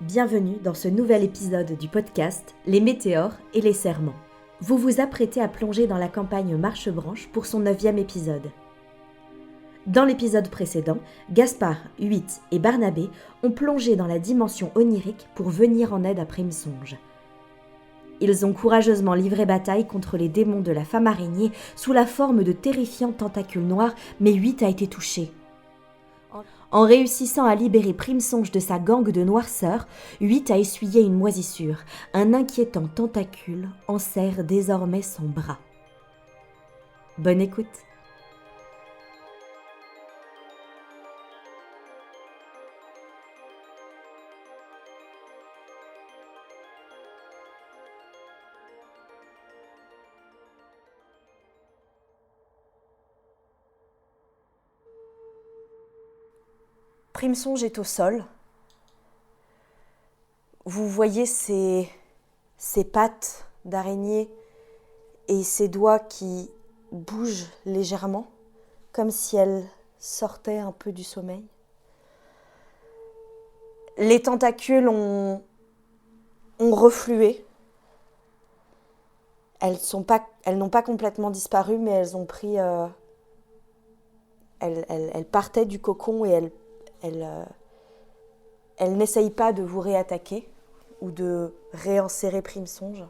Bienvenue dans ce nouvel épisode du podcast Les Météores et les Serments. Vous vous apprêtez à plonger dans la campagne Marchebranche pour son 9e épisode. Dans l'épisode précédent, Gaspard, Huit et Barnabé ont plongé dans la dimension onirique pour venir en aide à Primesonge. Ils ont courageusement livré bataille contre les démons de la femme araignée sous la forme de terrifiants tentacules noirs, mais Huit a été touché. En réussissant à libérer Primesonge de sa gangue de noirceur, Huit a essuyé une moisissure. Un inquiétant tentacule enserre désormais son bras. Bonne écoute. Primesonge est au sol. Vous voyez ses pattes d'araignée et ses doigts qui bougent légèrement, comme si elle sortait un peu du sommeil. Les tentacules ont reflué. Elles n'ont pas complètement disparu, mais elles ont pris... elles partaient du cocon et elle n'essaye pas de vous réattaquer ou de réinsérer Primesonge.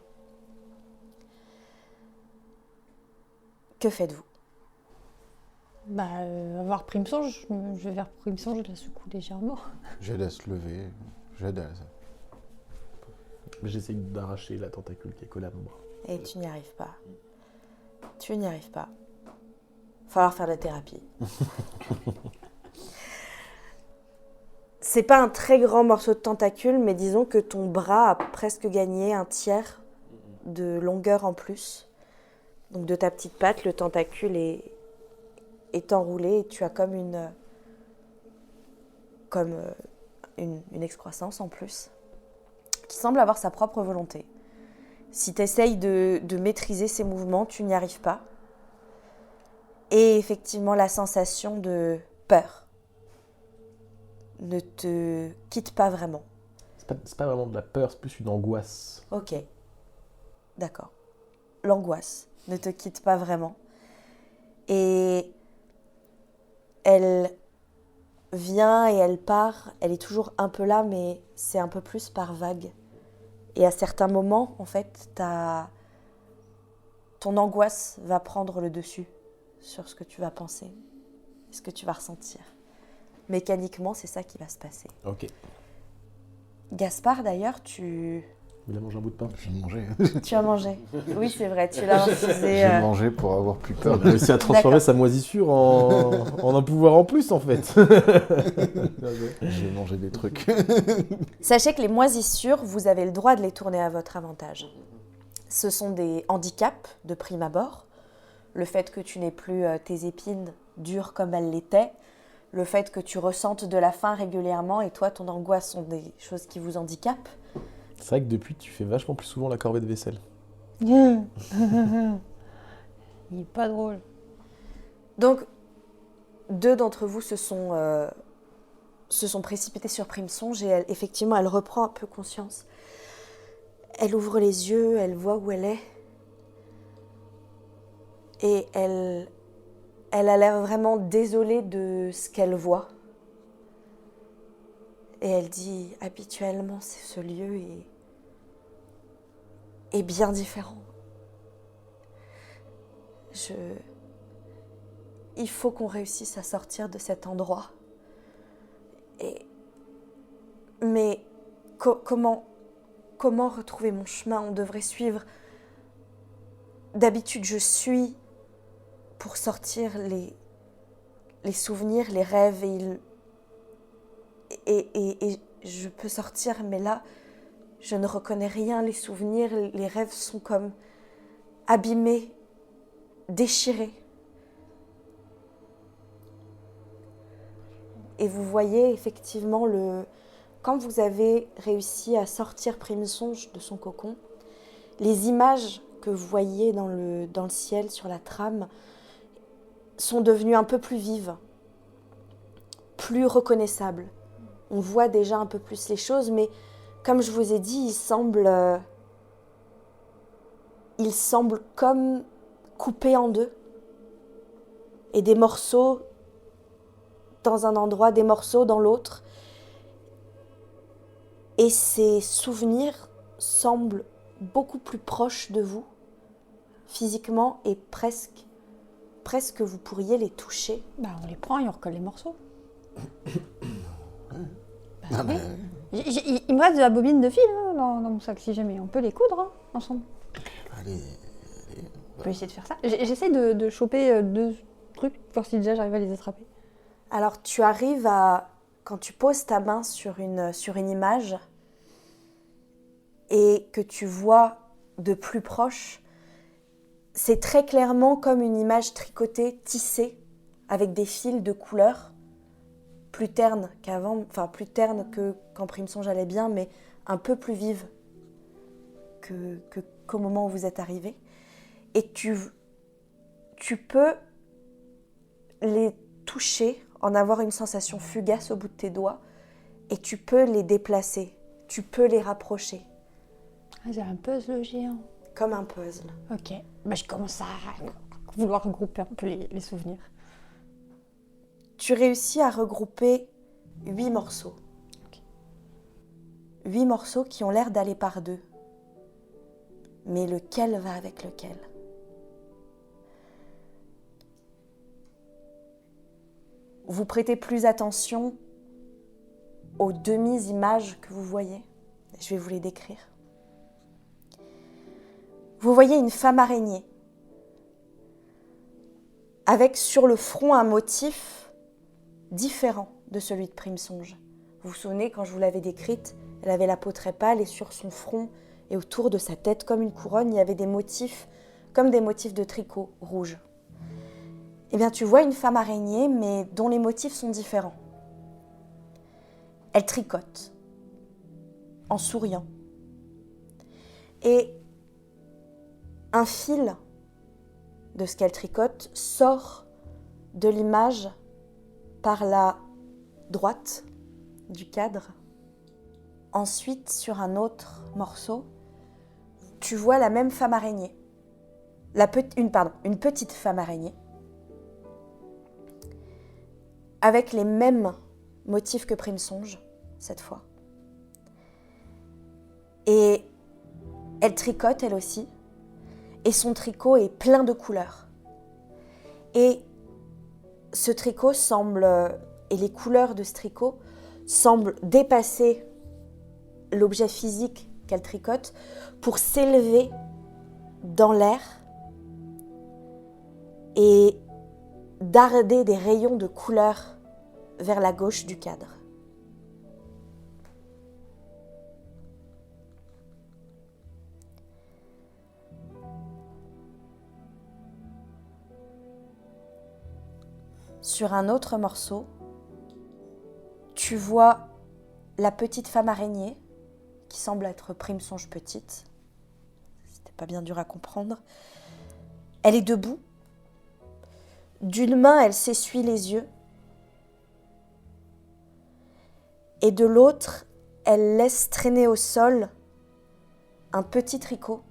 Que faites-vous ? Avoir Primesonge, je vais vers Primesonge, je la secoue légèrement. Je la laisse lever, j'aide à ça. J'essaye d'arracher la tentacule qui est collée à mon bras. Et tu n'y arrives pas. Tu n'y arrives pas. Falloir faire de la thérapie. C'est pas un très grand morceau de tentacule, mais disons que ton bras a presque gagné un tiers de longueur en plus. Donc de ta petite patte, le tentacule est enroulé et tu as comme une excroissance en plus, qui semble avoir sa propre volonté. Si tu essayes de maîtriser ses mouvements, tu n'y arrives pas. Et effectivement, la sensation de peur ne te quitte pas vraiment. C'est pas vraiment de la peur, c'est plus une angoisse. Ok, d'accord. L'angoisse ne te quitte pas vraiment. Et elle vient et elle part, elle est toujours un peu là, mais c'est un peu plus par vague. Et à certains moments, en fait, ton angoisse va prendre le dessus sur ce que tu vas penser, ce que tu vas ressentir. Mécaniquement, c'est ça qui va se passer. Ok. Gaspard, d'ailleurs, Il a mangé un bout de pain. J'ai mangé. Tu as mangé. Oui, c'est vrai, tu l'as refusé. J'ai mangé pour avoir plus Il peur. a réussi à transformer D'accord. sa moisissure en un pouvoir en plus, en fait. J'ai mangé des trucs. Sachez que les moisissures, vous avez le droit de les tourner à votre avantage. Ce sont des handicaps de prime abord. Le fait que tu n'aies plus tes épines dures comme elles l'étaient, le fait que tu ressentes de la faim régulièrement et toi, ton angoisse sont des choses qui vous handicapent. C'est vrai que depuis, tu fais vachement plus souvent la corvée de vaisselle. Il est pas drôle. Donc, 2 d'entre vous se sont précipités sur Primesonge et effectivement, elle reprend un peu conscience. Elle ouvre les yeux, elle voit où elle est. Et elle a l'air vraiment désolée de ce qu'elle voit. Et elle dit, habituellement, ce lieu est bien différent. Il faut qu'on réussisse à sortir de cet endroit. Mais comment retrouver mon chemin ? On devrait suivre... D'habitude, je suis pour sortir les souvenirs, les rêves, et je peux sortir, mais là, je ne reconnais rien. Les souvenirs, les rêves sont comme abîmés, déchirés. Et vous voyez effectivement, quand vous avez réussi à sortir Primesonge de son cocon, les images que vous voyez dans le ciel, sur la trame, sont devenues un peu plus vives, plus reconnaissables. On voit déjà un peu plus les choses, mais comme je vous ai dit, il semble comme coupé en deux. Et des morceaux dans un endroit, des morceaux dans l'autre. Et ces souvenirs semblent beaucoup plus proches de vous, physiquement, et presque vous pourriez les toucher. Bah, on les prend et on recolle les morceaux. Ah, oui. mais, Il me reste de la bobine de fil hein, dans mon sac si jamais. On peut les coudre hein, ensemble. allez, On peut essayer de faire ça. J'essaie de choper 2 trucs, voir si déjà j'arrive à les attraper. Alors tu arrives à, quand tu poses ta main sur une image et que tu vois de plus proche, c'est très clairement comme une image tricotée, tissée, avec des fils de couleurs, plus ternes qu'avant, enfin plus ternes que quand Primesonge allait bien, mais un peu plus vives qu'au moment où vous êtes arrivé. Et tu peux les toucher, en avoir une sensation fugace au bout de tes doigts, et tu peux les déplacer, tu peux les rapprocher. Ah, c'est un puzzle géant. Comme un puzzle. Ok, bah, je commence à vouloir regrouper un peu les souvenirs. Tu réussis à regrouper 8 morceaux. Ok. 8 morceaux qui ont l'air d'aller par deux. Mais lequel va avec lequel ? Vous prêtez plus attention aux demi-images que vous voyez. Je vais vous les décrire. Vous voyez une femme araignée avec sur le front un motif différent de celui de Primesonge. Vous vous souvenez, quand je vous l'avais décrite, elle avait la peau très pâle et sur son front et autour de sa tête, comme une couronne, il y avait des motifs, comme des motifs de tricot rouge. Eh bien, tu vois une femme araignée, mais dont les motifs sont différents. Elle tricote, en souriant. Et un fil de ce qu'elle tricote sort de l'image par la droite du cadre. Ensuite, sur un autre morceau, tu vois la même femme araignée. Une petite femme araignée. Avec les mêmes motifs que Primesonge, cette fois. Et elle tricote, elle aussi. Et son tricot est plein de couleurs. Et ce tricot et les couleurs de ce tricot semblent dépasser l'objet physique qu'elle tricote pour s'élever dans l'air et darder des rayons de couleurs vers la gauche du cadre. Sur un autre morceau, tu vois la petite femme araignée, qui semble être Primesonge petite. C'était pas bien dur à comprendre. Elle est debout. D'une main, elle s'essuie les yeux. Et de l'autre, elle laisse traîner au sol un petit tricot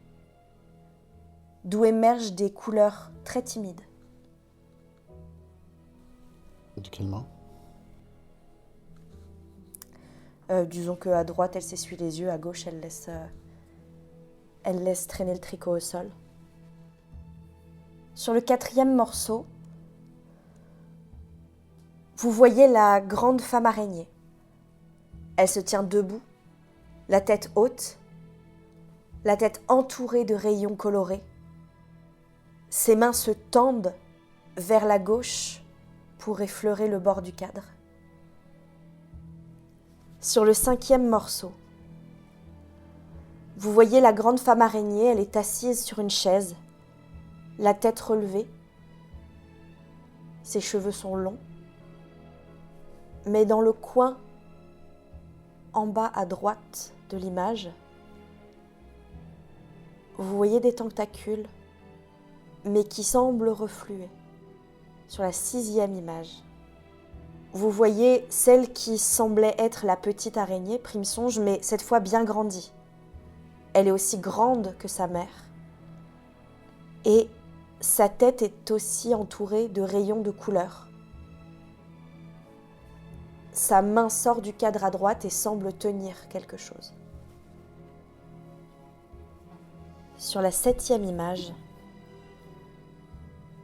d'où émergent des couleurs très timides. de quelle main? Disons qu'à droite, elle s'essuie les yeux, à gauche, elle laisse traîner le tricot au sol. Sur le 4e morceau, vous voyez la grande femme araignée. Elle se tient debout, la tête haute, la tête entourée de rayons colorés. Ses mains se tendent vers la gauche pour effleurer le bord du cadre. Sur le 5e morceau, vous voyez la grande femme araignée, elle est assise sur une chaise, la tête relevée. Ses cheveux sont longs. Mais dans le coin, en bas à droite de l'image, vous voyez des tentacules, mais qui semblent refluer sur la 6e image. vous voyez celle qui semblait être la petite araignée, Primesonge, mais cette fois bien grandie. Elle est aussi grande que sa mère. Et sa tête est aussi entourée de rayons de couleur. Sa main sort du cadre à droite et semble tenir quelque chose. Sur la 7e image,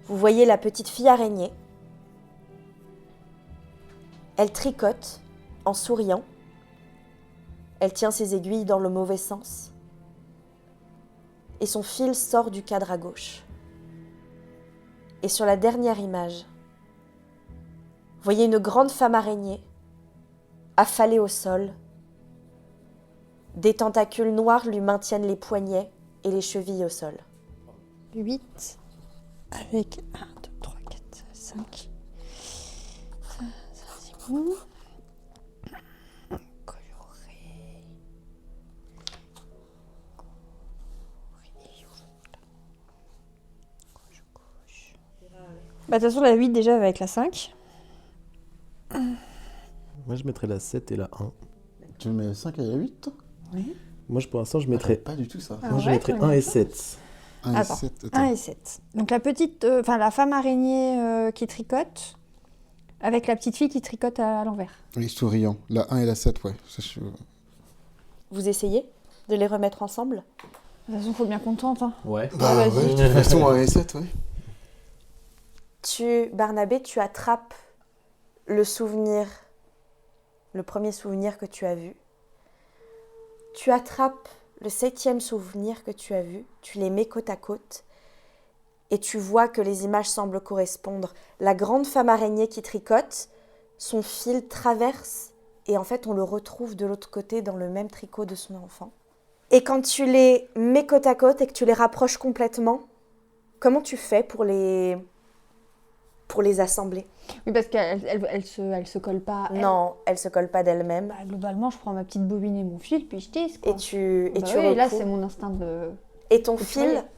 vous voyez la petite fille araignée. Elle tricote en souriant. Elle tient ses aiguilles dans le mauvais sens. Et son fil sort du cadre à gauche. Et sur la dernière image, vous voyez une grande femme araignée, affalée au sol. Des tentacules noirs lui maintiennent les poignets et les chevilles au sol. 8 avec 1, 2, 3, 4, 5. Ça c'est bon. Coloré. Gauche. Bah, de toute façon, la 8 déjà avec la 5. Moi, je mettrais la 7 et la 1. Tu mets 5 et 8 toi? Oui. Moi, pour l'instant, je Ah, mettrais, pas du tout ça. Ah moi, je ouais, mettrais toi, 1 et ça 7. 1 et Attends. 7. 1 et 7. Donc la petite, la femme araignée qui tricote, avec la petite fille qui tricote à l'envers. Oui, souriant. La 1 et la 7, ouais. Ça, Vous essayez de les remettre ensemble? De toute façon, faut bien qu'on tente. Hein. Ouais. Bah vas-y. ouais, de toute façon, 1 et 7, ouais. Barnabé, tu attrapes le souvenir, le premier souvenir que tu as vu. Tu attrapes le 7e souvenir que tu as vu, tu les mets côte à côte et tu vois que les images semblent correspondre. La grande femme araignée qui tricote, son fil traverse et en fait on le retrouve de l'autre côté dans le même tricot de son enfant. Et quand tu les mets côte à côte et que tu les rapproches complètement, comment tu fais pour les assembler? Oui, parce qu'elle se colle pas. Non, elles se collent pas d'elles-mêmes. Bah, globalement, je prends ma petite bobine et mon fil, puis je tisse. Quoi. Et tu Bah oui, là, recouds. c'est mon instinct de... Et ton de fil travailler.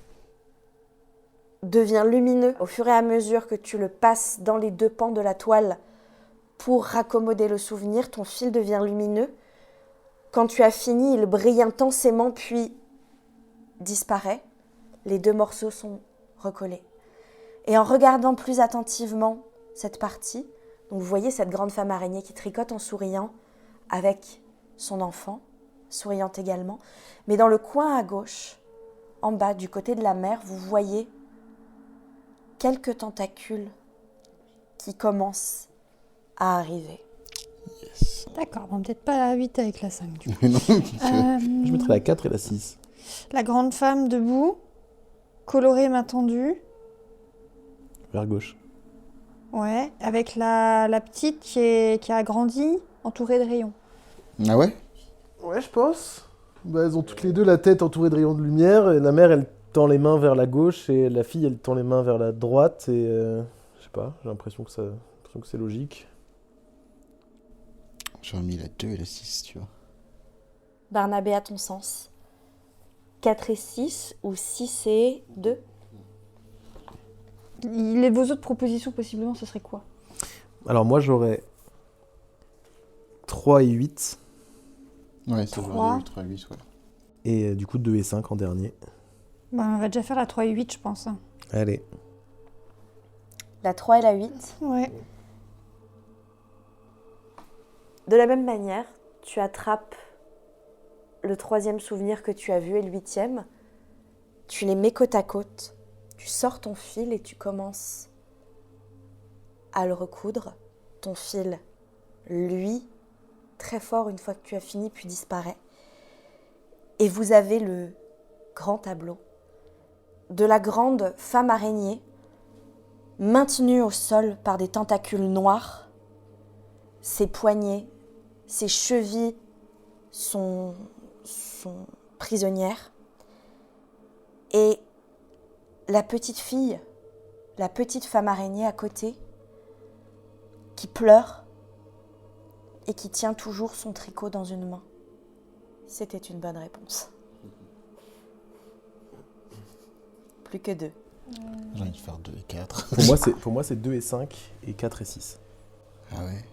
devient lumineux au fur et à mesure que tu le passes dans les deux pans de la toile pour raccommoder le souvenir. Ton fil devient lumineux. Quand tu as fini, il brille intensément puis disparaît. Les deux morceaux sont recollés. Et en regardant plus attentivement cette partie, donc vous voyez cette grande femme araignée qui tricote en souriant avec son enfant, souriante également. Mais dans le coin à gauche, en bas, du côté de la mer, vous voyez quelques tentacules qui commencent à arriver. Yes. D'accord, bon, peut-être pas la 8 avec la 5, du coup. Mais non, Je mettrais la 4 et la 6. La grande femme debout, colorée, main tendue. Vers gauche. Ouais, avec la petite qui a grandi, entourée de rayons. Ah ouais? Ouais, je pense. Bah, elles ont toutes les deux la tête entourée de rayons de lumière. Et la mère, elle tend les mains vers la gauche et la fille, elle tend les mains vers la droite. Et je sais pas, j'ai l'impression que c'est logique. J'aurais mis la 2 et la 6, tu vois. Barnabé, à ton sens, 4 et 6 ou 6 et 2? Vos autres propositions, possiblement, ce serait quoi? Alors moi, j'aurais 3 et 8. Ouais, c'est 3. 3 et 8, ouais. Et du coup, 2 et 5 en dernier. Bah, on va déjà faire la 3 et 8, je pense. Allez. La 3 et la 8. Ouais. De la même manière, tu attrapes le 3e souvenir que tu as vu et le 8e. Tu les mets côte à côte. Tu sors ton fil et tu commences à le recoudre. Ton fil, lui, très fort une fois que tu as fini, puis disparaît. Et vous avez le grand tableau de la grande femme araignée maintenue au sol par des tentacules noirs. Ses poignets, ses chevilles sont prisonnières. Et la petite fille, la petite femme araignée à côté, qui pleure et qui tient toujours son tricot dans une main. C'était une bonne réponse. Plus que 2. J'ai envie de faire 2 et 4. Pour moi, c'est 2 et 5 et 4 et 6. Ah ouais.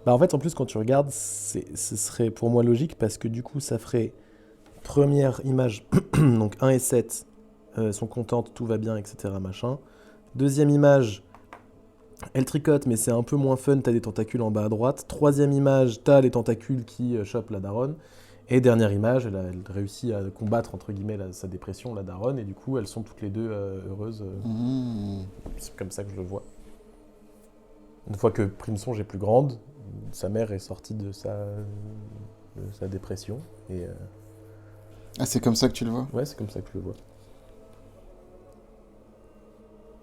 Bah en fait, en plus, quand tu regardes, ce serait pour moi logique parce que du coup, ça ferait première image, donc 1 et 7 sont contentes, tout va bien, etc. Machin. Deuxième image, elle tricote, mais c'est un peu moins fun, t'as des tentacules en bas à droite. Troisième image, t'as les tentacules qui chopent la daronne. Et dernière image, elle réussit à combattre, entre guillemets, sa dépression, la daronne, et du coup, elles sont toutes les deux heureuses. C'est comme ça que je le vois. Une fois que Primesonge est plus grande, sa mère est sortie de sa dépression. Et Ah, c'est comme ça que tu le vois? ouais, c'est comme ça que je le vois.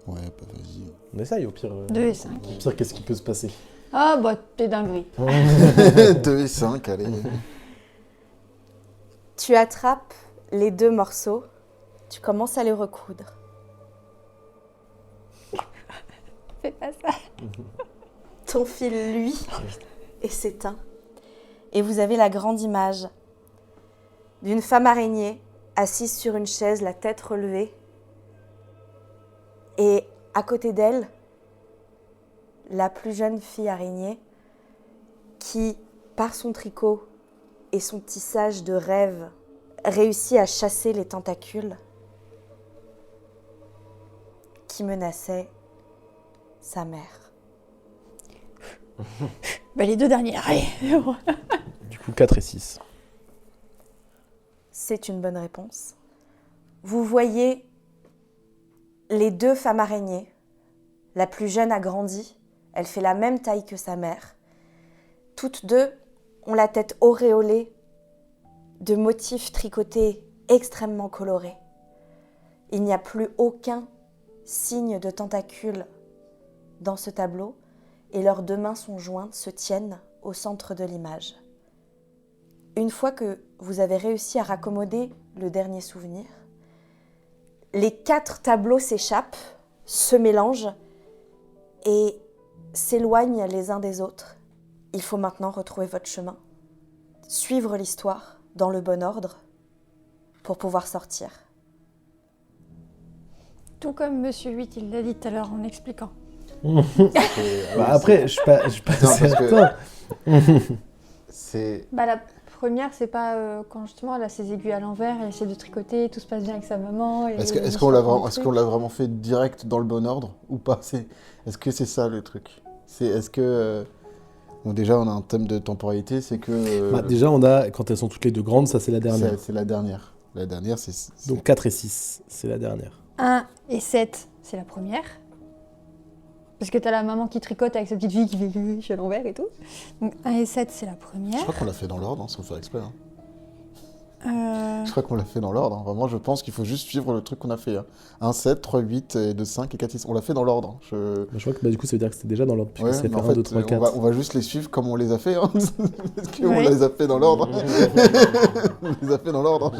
Ouais, bah vas-y. On essaye, au pire. 2 et 5. Au pire, qu'est-ce qui peut se passer? Ah bah, t'es dinguerie. 2 et 5, allez. Tu attrapes les 2 morceaux, tu commences à les recoudre. Fais pas ça. Ton fil, lui, et s'éteint. Et vous avez la grande image d'une femme araignée assise sur une chaise, la tête relevée. Et à côté d'elle, la plus jeune fille araignée qui, par son tricot et son tissage de rêve, réussit à chasser les tentacules qui menaçaient sa mère. Bah, les 2 dernières, allez. Du coup, 4 et 6. C'est une bonne réponse. Vous voyez les 2 femmes araignées. La plus jeune a grandi, elle fait la même taille que sa mère. Toutes 2 ont la tête auréolée de motifs tricotés extrêmement colorés. Il n'y a plus aucun signe de tentacule dans ce tableau et leurs 2 mains sont jointes, se tiennent au centre de l'image. Une fois que vous avez réussi à raccommoder le dernier souvenir, les 4 tableaux s'échappent, se mélangent et s'éloignent les uns des autres. Il faut maintenant retrouver votre chemin, suivre l'histoire dans le bon ordre pour pouvoir sortir. Tout comme Monsieur 8, il l'a dit tout à l'heure en expliquant. Après, je suis pas Non, parce que- certain. C'est... Bah, la première, c'est pas quand justement elle a ses aiguilles à l'envers, elle essaie de tricoter, tout se passe bien avec sa maman. Est-ce qu'on l'a vraiment fait direct dans le bon ordre ou pas? Est-ce que c'est ça le truc? Est-ce que... Bon, déjà, on a un thème de temporalité, c'est que... Bah, déjà, on a, quand elles sont toutes les 2 grandes, ça c'est la dernière. C'est la dernière. La dernière, c'est... Donc 4 et 6, c'est la dernière. 1 et 7, c'est la première. Parce que t'as la maman qui tricote avec sa petite fille qui fait je suis à l'envers et tout. Donc 1 et 7, c'est la Je première. crois qu'on l'a fait dans l'ordre, sans faire exprès. Je crois qu'on l'a fait dans l'ordre. Vraiment, je pense qu'il faut juste suivre le truc qu'on a fait. 1, 7, 3, 8, et 2, 5 et 4, 6. On l'a fait dans l'ordre. Je crois que du coup, ça veut dire que c'était déjà dans l'ordre. Puisque Ouais, c'est mais fait en 1, fait, 2, 3, 4. on va juste les suivre comme on les a fait. Parce qu'on Ouais. les a fait dans l'ordre. On les a fait dans l'ordre.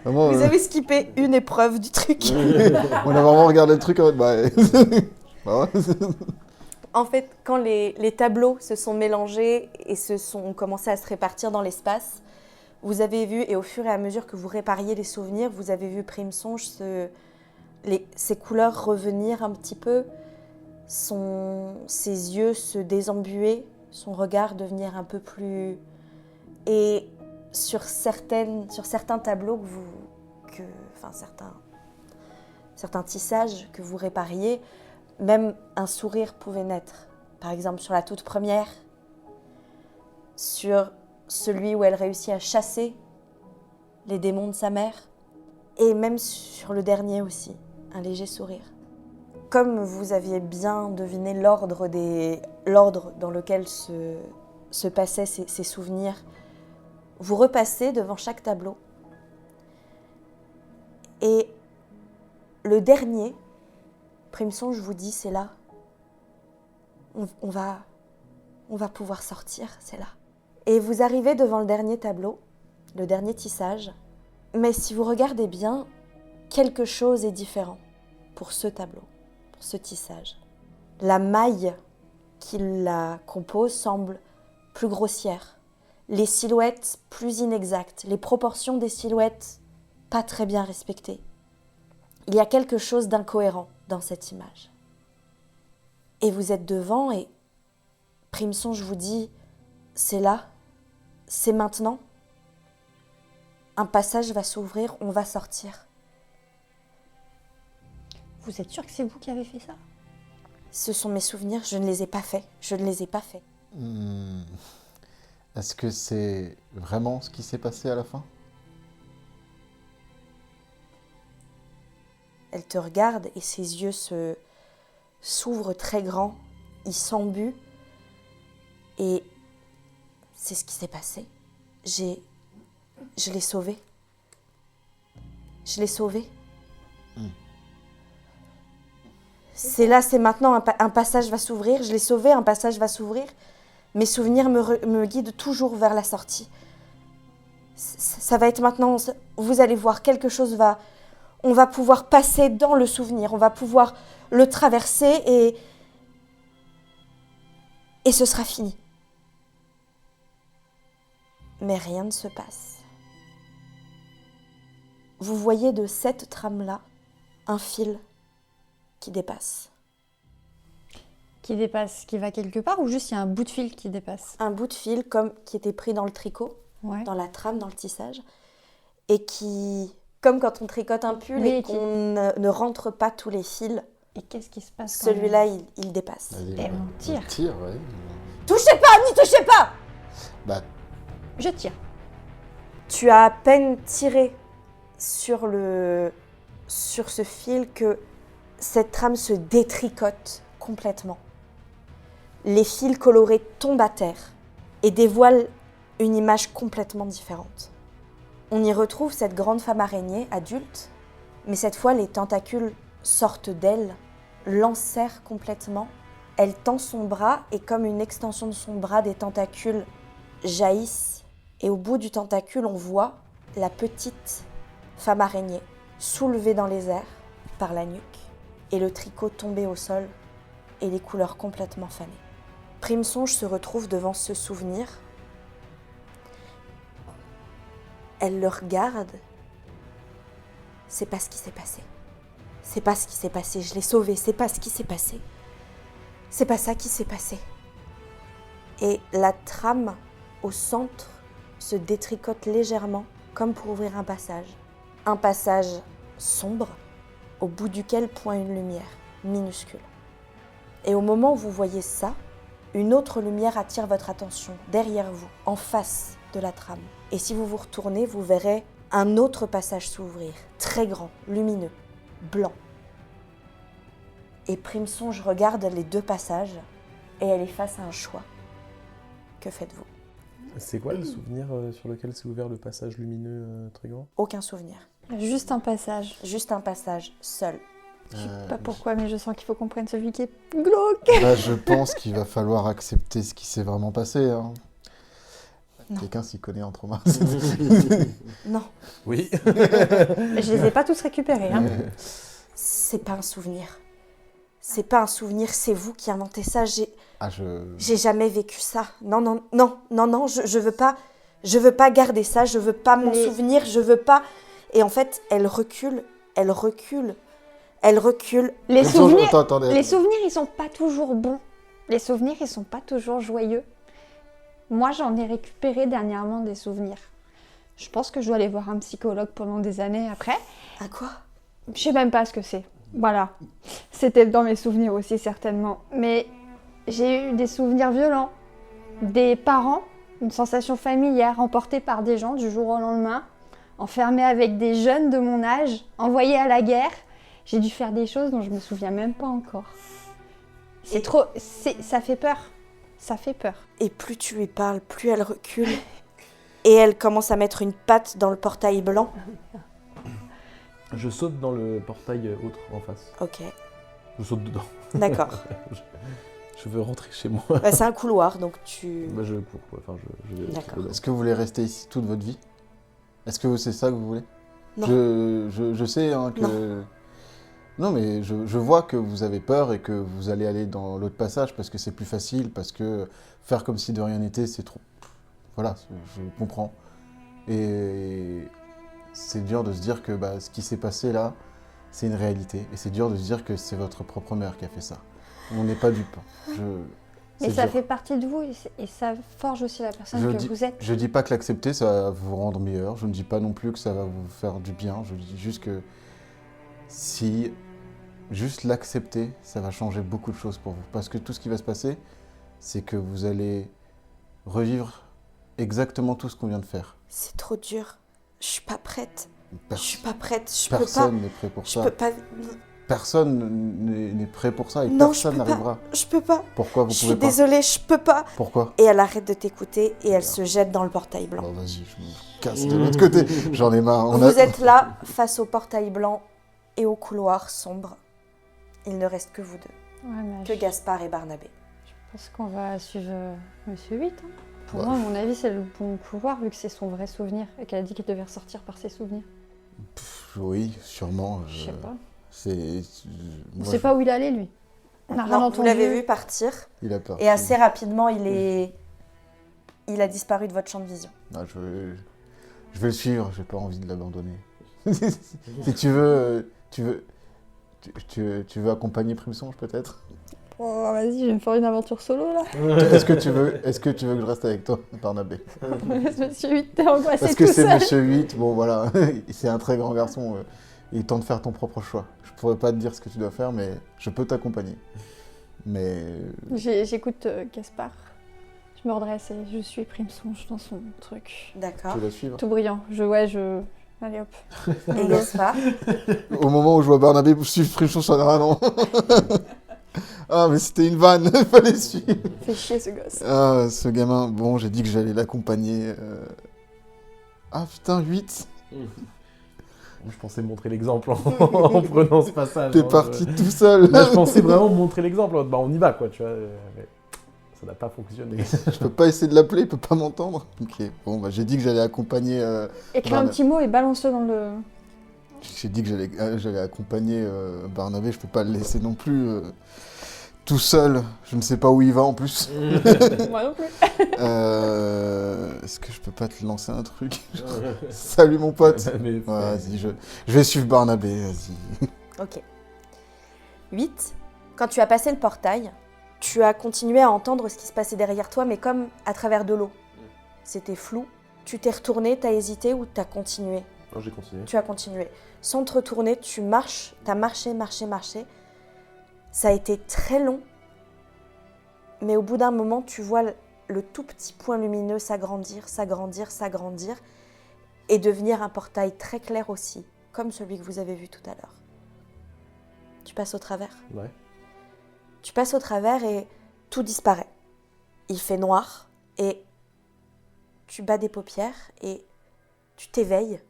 Vraiment, Vous avez skippé une épreuve du truc. on a vraiment regardé le truc en mode... Bah ouais. En fait, quand les tableaux se sont mélangés et ont commencé à se répartir dans l'espace, vous avez vu, et au fur et à mesure que vous répariez les souvenirs, vous avez vu Primesonge ses couleurs revenir un petit peu, ses yeux se désembuer, son regard devenir un peu plus... Et sur certains tableaux certains tissages que vous répariez, même un sourire pouvait naître. Par exemple, sur la toute première, sur celui où elle réussit à chasser les démons de sa mère, et même sur le dernier aussi, un léger sourire. Comme vous aviez bien deviné l'ordre dans lequel se passaient ces souvenirs, vous repassez devant chaque tableau. Et le dernier, Primesonge vous dit, c'est là. On va pouvoir sortir, c'est là. Et vous arrivez devant le dernier tableau, le dernier tissage. Mais si vous regardez bien, quelque chose est différent pour ce tableau, pour ce tissage. La maille qui la compose semble plus grossière. Les silhouettes plus inexactes, les proportions des silhouettes pas très bien respectées. Il y a quelque chose d'incohérent dans cette image. Et vous êtes devant et Primesonge vous dit C'est là, c'est maintenant. Un passage va s'ouvrir, on va sortir. Vous êtes sûr que c'est vous qui avez fait ça? Ce sont mes souvenirs, je ne les ai pas faits. Je ne les ai pas faits. Est-ce que c'est vraiment ce qui s'est passé à la fin? Elle te regarde et ses yeux s'ouvrent très grands, ils s'embuent. Et c'est ce qui s'est passé. Je l'ai sauvé. Je l'ai sauvé. C'est là, c'est maintenant, un passage va s'ouvrir. Je l'ai sauvé, un passage va s'ouvrir. Mes souvenirs me guident toujours vers la sortie. Ça va être maintenant, vous allez voir, quelque chose va... On va pouvoir passer dans le souvenir, on va pouvoir le traverser et ce sera fini. Mais rien ne se passe. Vous voyez de cette trame-là un fil qui dépasse. Qui dépasse, qui va quelque part ou juste il y a un bout de fil qui dépasse? Un bout de fil comme qui était pris dans le tricot, Ouais. dans la trame, dans le tissage, et qui, comme quand on tricote un pull Oui, et qu'on ne rentre pas tous les fils, Et qu'est-ce qui se passe quand celui-là, même il dépasse. Vas-y, Et on tire. Tire, ouais. Touchez pas, n'y touchez pas! Bah, Je tire. Tu as à peine tiré sur ce fil que cette trame se détricote complètement. Les fils colorés tombent à terre et dévoilent une image complètement différente. On y retrouve cette grande femme araignée adulte, mais cette fois les tentacules sortent d'elle, l'enserrent complètement. Elle tend son bras et comme une extension de son bras, des tentacules jaillissent. Et au bout du tentacule, on voit la petite femme araignée soulevée dans les airs par la nuque et le tricot tombé au sol et les couleurs complètement fanées. Primesonge se retrouve devant ce souvenir. Elle le regarde. C'est pas ce qui s'est passé. C'est pas ce qui s'est passé. Je l'ai sauvé. C'est pas ce qui s'est passé. C'est pas ça qui s'est passé. Et la trame au centre se détricote légèrement comme pour ouvrir un passage. Un passage sombre au bout duquel pointe une lumière minuscule. Et au moment où vous voyez ça, une autre lumière attire votre attention derrière vous, en face de la trame. Et si vous vous retournez, vous verrez un autre passage s'ouvrir, très grand, lumineux, blanc. Et Primesonge regarde les deux passages et elle est face à un choix. Que faites-vous? C'est quoi le souvenir sur lequel s'est ouvert le passage lumineux très grand? Aucun souvenir. Juste un passage. Juste un passage, seul. Je sais pas pourquoi, mais je sens qu'il faut qu'on prenne celui qui est glauque. bah, je pense qu'il va falloir accepter ce qui s'est vraiment passé. Hein. Non. Quelqu'un s'y connaît en trauma. Non, Oui. Je les ai pas tous récupérés. Hein. c'est pas un souvenir. C'est pas un souvenir, c'est vous qui inventez ça. J'ai jamais vécu ça. Non, non, non, non, non, je veux pas. Je veux pas garder ça, je veux pas m'en souvenir, je veux pas. Et en fait, elle recule, elle recule, elle recule. Les souvenirs, Attendez. les souvenirs, ils sont pas toujours bons. Les souvenirs, ils sont pas toujours joyeux. Moi, j'en ai récupéré dernièrement des souvenirs. Je pense que je dois aller voir un psychologue pendant des années après. À quoi? Je sais même pas ce que c'est. Voilà. C'était dans mes souvenirs aussi, certainement. Mais j'ai eu des souvenirs violents. Des parents, une sensation familière, emportée par des gens du jour au lendemain, enfermée avec des jeunes de mon âge, envoyée à la guerre. J'ai dû faire des choses dont je me souviens même pas encore. C'est trop... Ça fait peur. Ça fait peur. Et plus tu lui parles, plus elle recule. Et elle commence à mettre une patte dans le portail blanc. Je saute dans le portail autre en face. Ok, Je saute dedans. d'accord. Je veux rentrer chez moi. Bah, c'est un couloir, donc tu... Bah, je cours, quoi. Enfin, je vais D'accord. dedans. Est-ce que vous voulez rester ici toute votre vie? Est-ce que c'est ça que vous voulez? Non. Je sais hein, que... Non, mais je vois que vous avez peur et que vous allez aller dans l'autre passage parce que c'est plus facile, parce que faire comme si de rien n'était, c'est trop... Voilà, je comprends. Et c'est dur de se dire que bah, ce qui s'est passé là, c'est une réalité. Et c'est dur de se dire que c'est votre propre mère qui a fait ça. On n'est pas dupes. Mais C'est ça dur. fait partie de vous et ça forge aussi la personne que vous êtes. Je dis pas que l'accepter, ça va vous rendre meilleur. Je ne dis pas non plus que ça va vous faire du bien. Je dis juste que si juste l'accepter, ça va changer beaucoup de choses pour vous. Parce que tout ce qui va se passer, c'est que vous allez revivre exactement tout ce qu'on vient de faire. C'est trop dur. Je suis pas prête. Pers- Je suis pas prête. Je peux pas. Personne n'est prêt pour Je ça. peux pas. Personne n'est prêt pour ça et Non, je personne peux n'arrivera. pas. Je peux pas. Pourquoi vous Je pouvez suis pas désolée, je peux pas. Pourquoi Et elle arrête de t'écouter et elle se jette dans le portail blanc. Bon, vas-y, je me casse de l'autre côté. J'en ai marre. Vous êtes là, face au portail blanc et au couloir sombre. Il ne reste que vous deux, Ouais, mais que je Gaspard et Barnabé. pense qu'on va suivre Monsieur 8. Hein. Pour Ouais. moi, à mon avis, c'est le bon couloir vu que c'est son vrai souvenir et qu'elle a dit qu'elle devait ressortir par ses souvenirs. Oui, sûrement. Je sais pas. C'est. On moi, sait pas où il allait, lui. On n'a rien Non, entendu. vous l'avez vu partir Il a peur. et assez rapidement, il a disparu de votre champ de vision. Ah, je vais le suivre, j'ai pas envie de l'abandonner. Si tu veux, tu veux accompagner Primsonge peut-être Oh, vas-y, je vais me faire une aventure solo, là. Est-ce que tu veux que je reste avec toi, Barnabé Monsieur 8, t'es angoissé Parce que tout c'est seul. Monsieur 8, bon voilà, c'est un très grand garçon, il est temps de faire ton propre choix. Je pourrais pas te dire ce que tu dois faire, mais je peux t'accompagner. Mais J'écoute Gaspard. Je me redresse et je suis Primsonge dans son truc. D'accord. tu vas suivre. Tout brillant. Allez hop. Et Gaspard, Au moment où je vois Barnabé suivre Primsonge, ça n'a non. Ah mais c'était une vanne, il fallait suivre. Fais chier ce gosse. Ah, ce gamin, bon, j'ai dit que j'allais l'accompagner. Ah putain, 8. Je pensais montrer l'exemple en prenant ce passage. T'es hein, parti tout seul. Là, je pensais vraiment montrer l'exemple. Bah, on y va, quoi, tu vois. Mais ça n'a pas fonctionné. Je peux pas essayer de l'appeler, il peut pas m'entendre. Ok, bon, bah j'ai dit que j'allais accompagner. Écris Barna- un petit mot et balance-le dans le. J'ai dit que j'allais accompagner Barnabé, je peux pas le laisser non plus tout seul. Je ne sais pas où il va en plus. Moi non plus. Est-ce que je peux pas te lancer un truc Salut mon pote. Mais, Ouais, vas-y, je vais suivre Barnabé, vas-y. ok. 8. Quand tu as passé le portail, tu as continué à entendre ce qui se passait derrière toi, mais comme à travers de l'eau. C'était flou. Tu t'es retourné, t'as hésité ou t'as continué? Non, j'ai continué. Tu as continué. Sans te retourner, tu marches, t'as marché. Ça a été très long, mais au bout d'un moment, tu vois le tout petit point lumineux s'agrandir, et devenir un portail très clair aussi, comme celui que vous avez vu tout à l'heure. Tu passes au travers. Ouais. Tu passes au travers et tout disparaît. Il fait noir et tu bats des paupières et tu t'éveilles.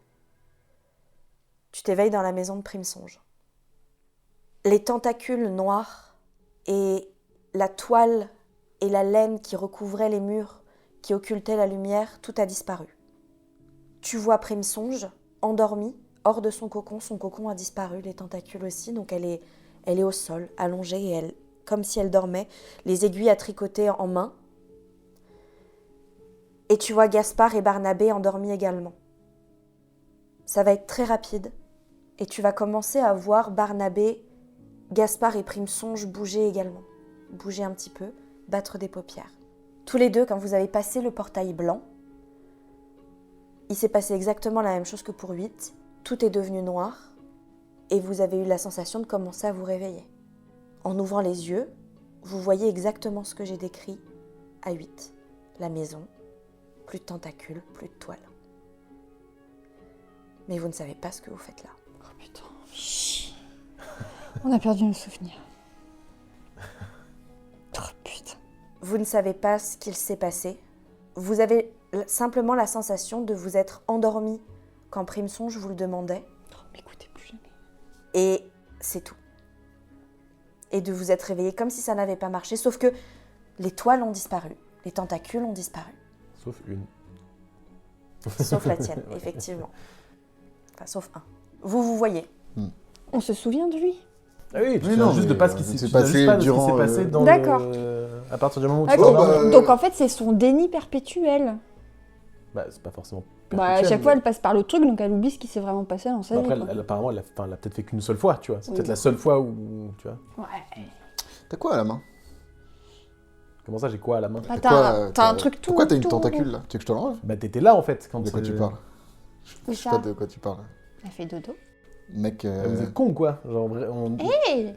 Tu t'éveilles dans la maison de Primsonge. Les tentacules noirs et la toile et la laine qui recouvraient les murs, qui occultaient la lumière, tout a disparu. Tu vois Primsonge, endormie, hors de son cocon a disparu, les tentacules aussi, donc elle est au sol, allongée, et elle, comme si elle dormait, les aiguilles à tricoter en main. Et tu vois Gaspard et Barnabé endormis également. Ça va être très rapide, et tu vas commencer à voir Barnabé, Gaspard et Primsonge bouger également. Bouger un petit peu, battre des paupières. Tous les deux, quand vous avez passé le portail blanc, il s'est passé exactement la même chose que pour 8. Tout est devenu noir, et vous avez eu la sensation de commencer à vous réveiller. En ouvrant les yeux, vous voyez exactement ce que j'ai décrit à 8. La maison, plus de tentacules, plus de toile. Mais vous ne savez pas ce que vous faites là. Oh putain. On a perdu nos souvenirs. Oh putain. Vous ne savez pas ce qu'il s'est passé. Vous avez simplement la sensation de vous être endormi quand Primsonge vous le demandait. Oh, m'écoutez plus jamais. Et c'est tout. Et de vous être réveillé comme si ça n'avait pas marché, sauf que les toiles ont disparu, les tentacules ont disparu. Sauf une. Sauf la tienne, effectivement. Enfin, sauf un. Vous voyez. On se souvient de lui. Ah oui, tu Mais sais non, juste de mais, pas ce qui c'est s'est passé passé pas de ce qui durant, s'est passé dans D'accord. à partir du moment où tu D'accord. Oh, bah, Donc en fait, c'est son déni perpétuel. Bah, c'est pas forcément Bah, à perpétuel, chaque fois, mais- elle passe par le truc, donc elle oublie ce qui s'est vraiment passé dans sa Bah, vie. après, quoi. apparemment, elle a peut-être fait qu'une seule fois, tu vois. C'est Oui. peut-être la seule fois où, tu vois. Ouais. T'as quoi à la main? Comment ça, j'ai quoi à la main? Bah, Quoi, t'as un truc tout. Pourquoi t'as une tout- tentacule là? Tu veux que je te l'enlève? Bah t'étais là en fait quand... De quoi tu parles? Où Je sais ça pas de quoi tu parles. Elle fait dodo. Mec, Vous êtes con quoi? Genre, Hé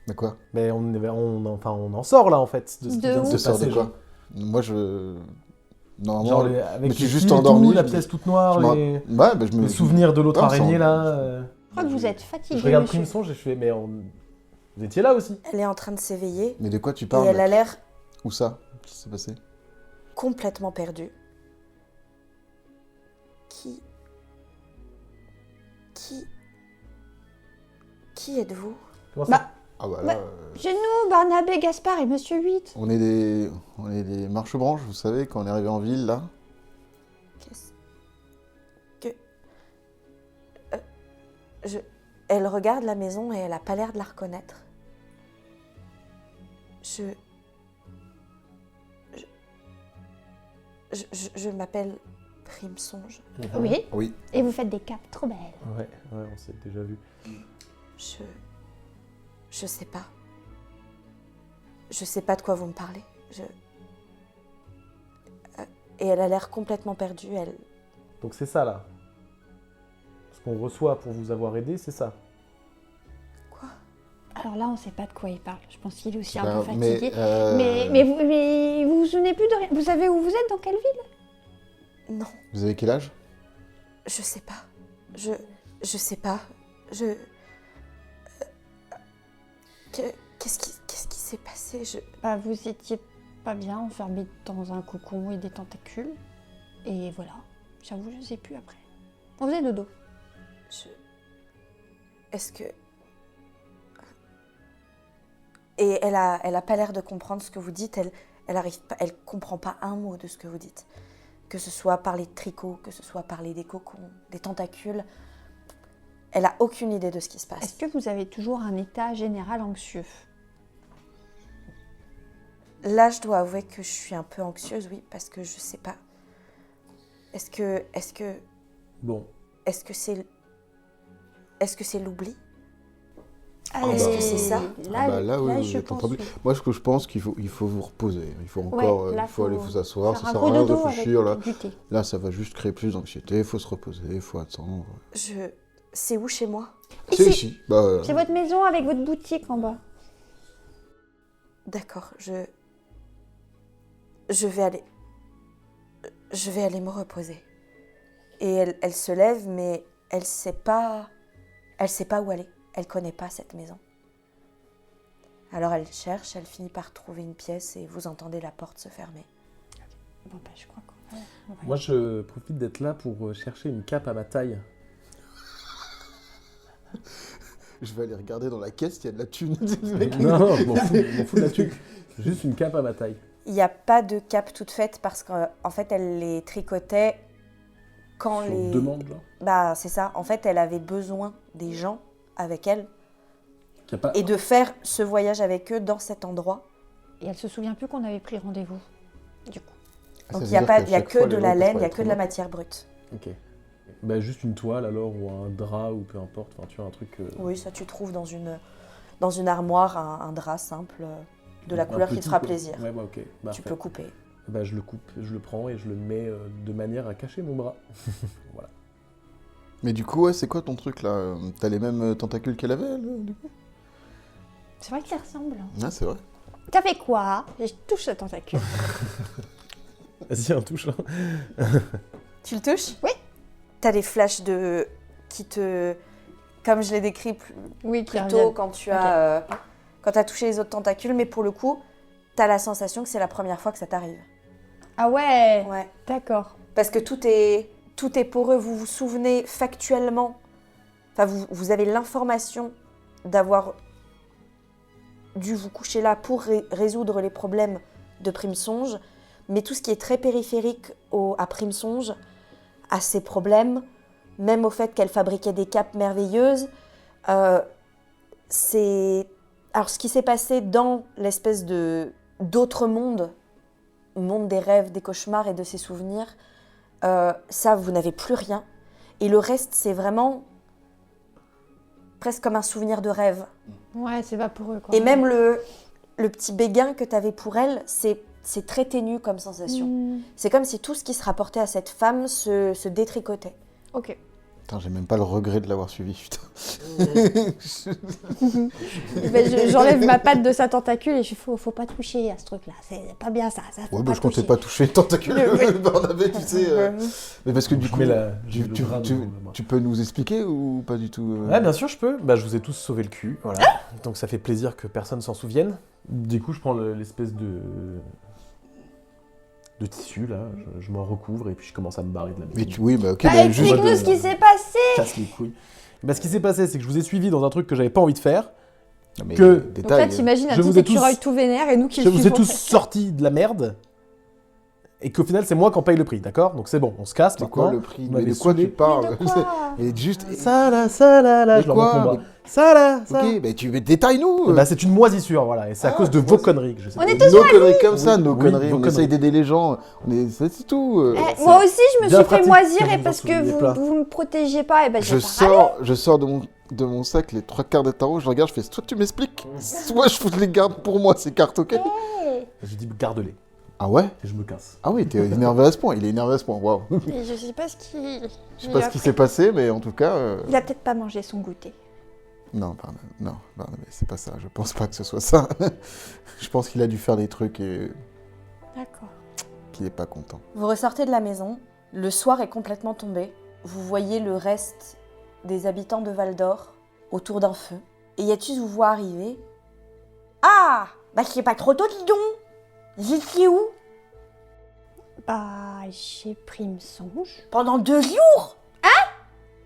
mais quoi? Mais on en sort là en fait de ce qui De vient de où Tu se sors passer. de quoi? Moi je... Normalement... Genre je avec me suis les juste fils et endormi, tout, la je me- pièce toute noire, je m'en- les... Ouais, bah je me... les souvenirs de l'autre Non, ça, araignée on- là. Je crois que vous êtes fatigué, Je regarde monsieur. Crimson, j'ai fait mais vous étiez là aussi. Elle est en train de s'éveiller Mais de quoi tu et parles? elle a Mec l'air Où ça? Qu'est-ce qui s'est passé? complètement perdue. Qui êtes-vous? Comment ça? Bah, Ah bah là... Bah, c'est nous, Barnabé, Gaspard et Monsieur 8. On est des marche-branches, vous savez, quand on est arrivé en ville, là. Qu'est-ce que... Elle regarde la maison et elle a pas l'air de la reconnaître. Je m'appelle Primsonge. Oui. Oui. Et vous faites des capes trop belles. Ouais, on s'est déjà vu. Je sais pas. Je sais pas de quoi vous me parlez. Et elle a l'air complètement perdue. Donc c'est ça là. Ce qu'on reçoit pour vous avoir aidé, c'est ça. Quoi? Alors là, on sait pas de quoi il parle. Je pense qu'il est aussi un Bah, peu fatigué. mais, Mais vous vous souvenez plus de rien. Vous savez où vous êtes, dans quelle ville? Non, Vous avez quel âge? je sais pas. Je sais pas. Qu'est-ce qui s'est passé? Bah, vous étiez pas bien enfermé dans un cocon et des tentacules. Et voilà. J'avoue, je sais plus après. On faisait dodo. Est-ce que... Et elle a pas l'air de comprendre ce que vous dites. Elle comprend pas un mot de ce que vous dites. Que ce soit parler de tricot, que ce soit parler des cocons, des tentacules. Elle a aucune idée de ce qui se passe. Est-ce que vous avez toujours un état général anxieux? Là, je dois avouer que je suis un peu anxieuse, oui, parce que je sais pas. Est-ce que Bon. c'est l'oubli? Allez, Est-ce que c'est ça? Là, oui, vous je êtes en pense. train de- Moi, ce que je pense qu'il faut vous reposer. Il faut Ouais, encore, là, il faut aller vous asseoir. faire Ça un sert à gros rien de dodo réfléchir avec là. du thé. Là, ça va juste créer plus d'anxiété. Il faut se reposer, il faut attendre. C'est où chez moi? Et C'est c'est- ici. Bah, C'est votre maison avec votre boutique en bas. D'accord, je vais aller me reposer. Et elle se lève, mais elle sait pas où aller. Elle connaît pas cette maison. Alors elle cherche, elle finit par trouver une pièce et vous entendez la porte se fermer. Bon, bah, je crois qu'on va Moi je profite d'être là pour chercher une cape à ma taille. je vais aller regarder dans la caisse s'il y a de la thune. Non, je m'en fous de la thune. Juste une cape à ma taille. Il n'y a pas de cape toute faite parce qu'en fait elle les tricotait quand Sur les... demande là. Bah c'est ça, en fait elle avait besoin des gens avec elle Y a pas... et de faire ce voyage avec eux dans cet endroit. Et elle se souvient plus qu'on avait pris rendez-vous. Du coup. Donc il n'y a que de la laine, il n'y a que de la matière brute. Ok. Bah juste une toile alors, ou un drap, ou peu importe. Enfin tu vois un truc... Oui, ça tu trouves dans une armoire, un drap simple de la un couleur qui petit, te fera quoi. plaisir. Ouais bah ok. Tu Parfait. peux couper. Bah je le coupe, je le prends et je le mets de manière à cacher mon bras. Voilà. Mais du coup, ouais, c'est quoi ton truc là? T'as les mêmes tentacules qu'elle avait, elle, du coup? C'est vrai que ça ressemble. Ah, c'est vrai. T'as fait quoi? Je touche le tentacule. Vas-y, un touche là. Tu le touches? Oui. T'as des flashs qui te... Comme je l'ai décrit Oui, plus tôt quand tu as touché les autres tentacules, mais pour le coup, t'as la sensation que c'est la première fois que ça t'arrive. Ah ouais, Ouais. d'accord. Parce que tout est poreux. Vous vous souvenez factuellement, enfin vous avez l'information d'avoir dû vous coucher là pour résoudre les problèmes de Primsonge, mais tout ce qui est très périphérique à Primsonge a ses problèmes, même au fait qu'elle fabriquait des capes merveilleuses. Alors ce qui s'est passé dans l'espèce d'autre monde des rêves, des cauchemars et de ses souvenirs, ça, vous n'avez plus rien. Et le reste, c'est vraiment presque comme un souvenir de rêve. Ouais, c'est vaporeux quoi. Et même le petit béguin que tu avais pour elle, c'est très ténu comme sensation. C'est comme si tout ce qui se rapportait à cette femme se détricotait. Ok. Putain, j'ai même pas le regret de l'avoir suivi, putain. J'enlève ma patte de sa tentacule et je faut pas toucher à ce truc-là. C'est pas bien ça. Faut Ouais, pas je comptais toucher. pas toucher le tentacule de Barnabé, tu sais. Mais parce que du Je coup, mets tu peux nous expliquer ou pas du tout Ouais, bien sûr, je peux. Bah, je vous ai tous sauvé le cul, voilà. Donc ça fait plaisir que personne s'en souvienne. Du coup, je prends l'espèce de tissu, là, je m'en recouvre et puis je commence à me barrer de la maison. Mais oui, bah ok, Bah, bah, juste... explique-nous ce qui s'est passé. Casse les couilles. Bah, ce qui s'est passé, c'est que je vous ai suivi dans un truc que j'avais pas envie de faire. Non, mais, que- Donc là, t'imagines un Je vous petit ai tous- écureuil tout vénère et nous qui Je le vous ai suivons. tous sortis de la merde. Et qu'au final, c'est moi qui en paye le prix, d'accord? Donc c'est bon, on se casse C'est quoi maintenant. le prix? Vous Mais m'avez de quoi saoulé. tu parles? Mais de quoi Et juste... Ça là, Mais je leur quoi? montre mon bras. Ça là, ça. Ok, mais tu détaille-nous. Bah, c'est une moisissure, voilà, et c'est à Ah, cause de une vos moisissure. conneries que je sais On pas. est tous Nos conneries comme ça, nos Oui, conneries, vos on essaye conneries. d'aider les gens, c'est tout. Eh, moi aussi, je me Bien suis fait pratique moisir que et vous parce en souveniez que pas. vous me protégiez pas, et ben Je j'ai pas râlé. je sors de mon sac les 3 quarts de tarot, je regarde, je fais soit tu m'expliques, soit je les garde pour moi ces cartes, ok? J'ai dit garde-les, Ah ouais? et je me casse. Ah oui, t'es énervé à ce point, il est énervé à ce point, waouh. Et je sais pas ce qui. Je sais pas ce qui s'est passé, mais en tout cas... Il a peut-être pas mangé son goûter. Non, Barnabé, c'est pas ça, je pense pas que ce soit ça. Je pense qu'il a dû faire des trucs et D'accord. qu'il est pas content. Vous ressortez de la maison, le soir est complètement tombé. Vous voyez le reste des habitants de Val d'Or autour d'un feu. Et Yatus vous voit arriver. Ah! Bah c'est pas trop tôt, dis donc! Vous étiez où? Bah, j'ai pris me songe. Pendant 2 jours?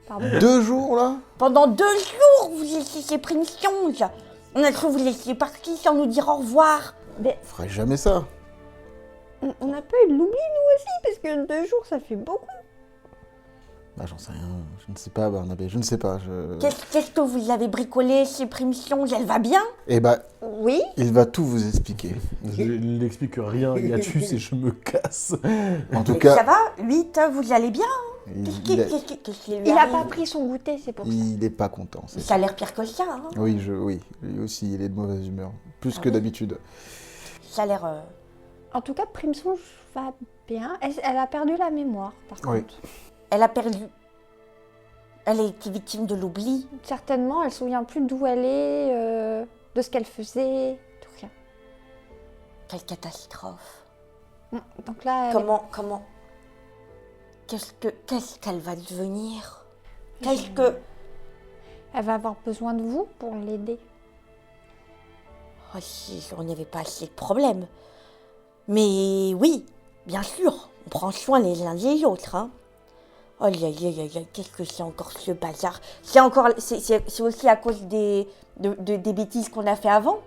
Pardon. 2 jours, là? Pendant 2 jours, vous étiez pris une songe. On a cru que vous étiez partis sans nous dire au revoir. Mais Je ferais jamais ça. on n'a pas eu de l'oubli, nous aussi, parce que 2 jours, ça fait beaucoup. Bah j'en sais rien, je ne sais pas, Barnabé, je ne sais pas, Qu'est-ce que vous avez bricolé chez Prime Songe? Elle va bien? Eh bah, Oui. il va tout vous expliquer. Je n'explique rien, Yatus, et je me casse. En tout Ça cas, va? 8, vous allez bien? Qu'est-ce qui lui Il a arrive? pas pris son goûter, c'est pour ça. il est pas content, c'est Ça ça. a l'air pire que ça, hein? Oui, lui aussi, il est de mauvaise humeur, plus Ah que oui d'habitude. Ça a l'air... En tout cas, Prime songe va bien. Elle a perdu la mémoire, par Oui. contre. Elle a perdu. Elle a été victime de l'oubli. Certainement, elle se souvient plus d'où elle est, de ce qu'elle faisait, tout rien. Quelle catastrophe. Donc là, Comment... Qu'est-ce qu'elle va devenir? Qu'est-ce que... elle va avoir besoin de vous pour l'aider. Oh, si on n'y avait pas assez de problèmes. Mais oui, bien sûr, on prend soin les uns des autres, hein. Oh, qu'est-ce que c'est encore ce bazar? C'est aussi à cause des bêtises qu'on a fait avant.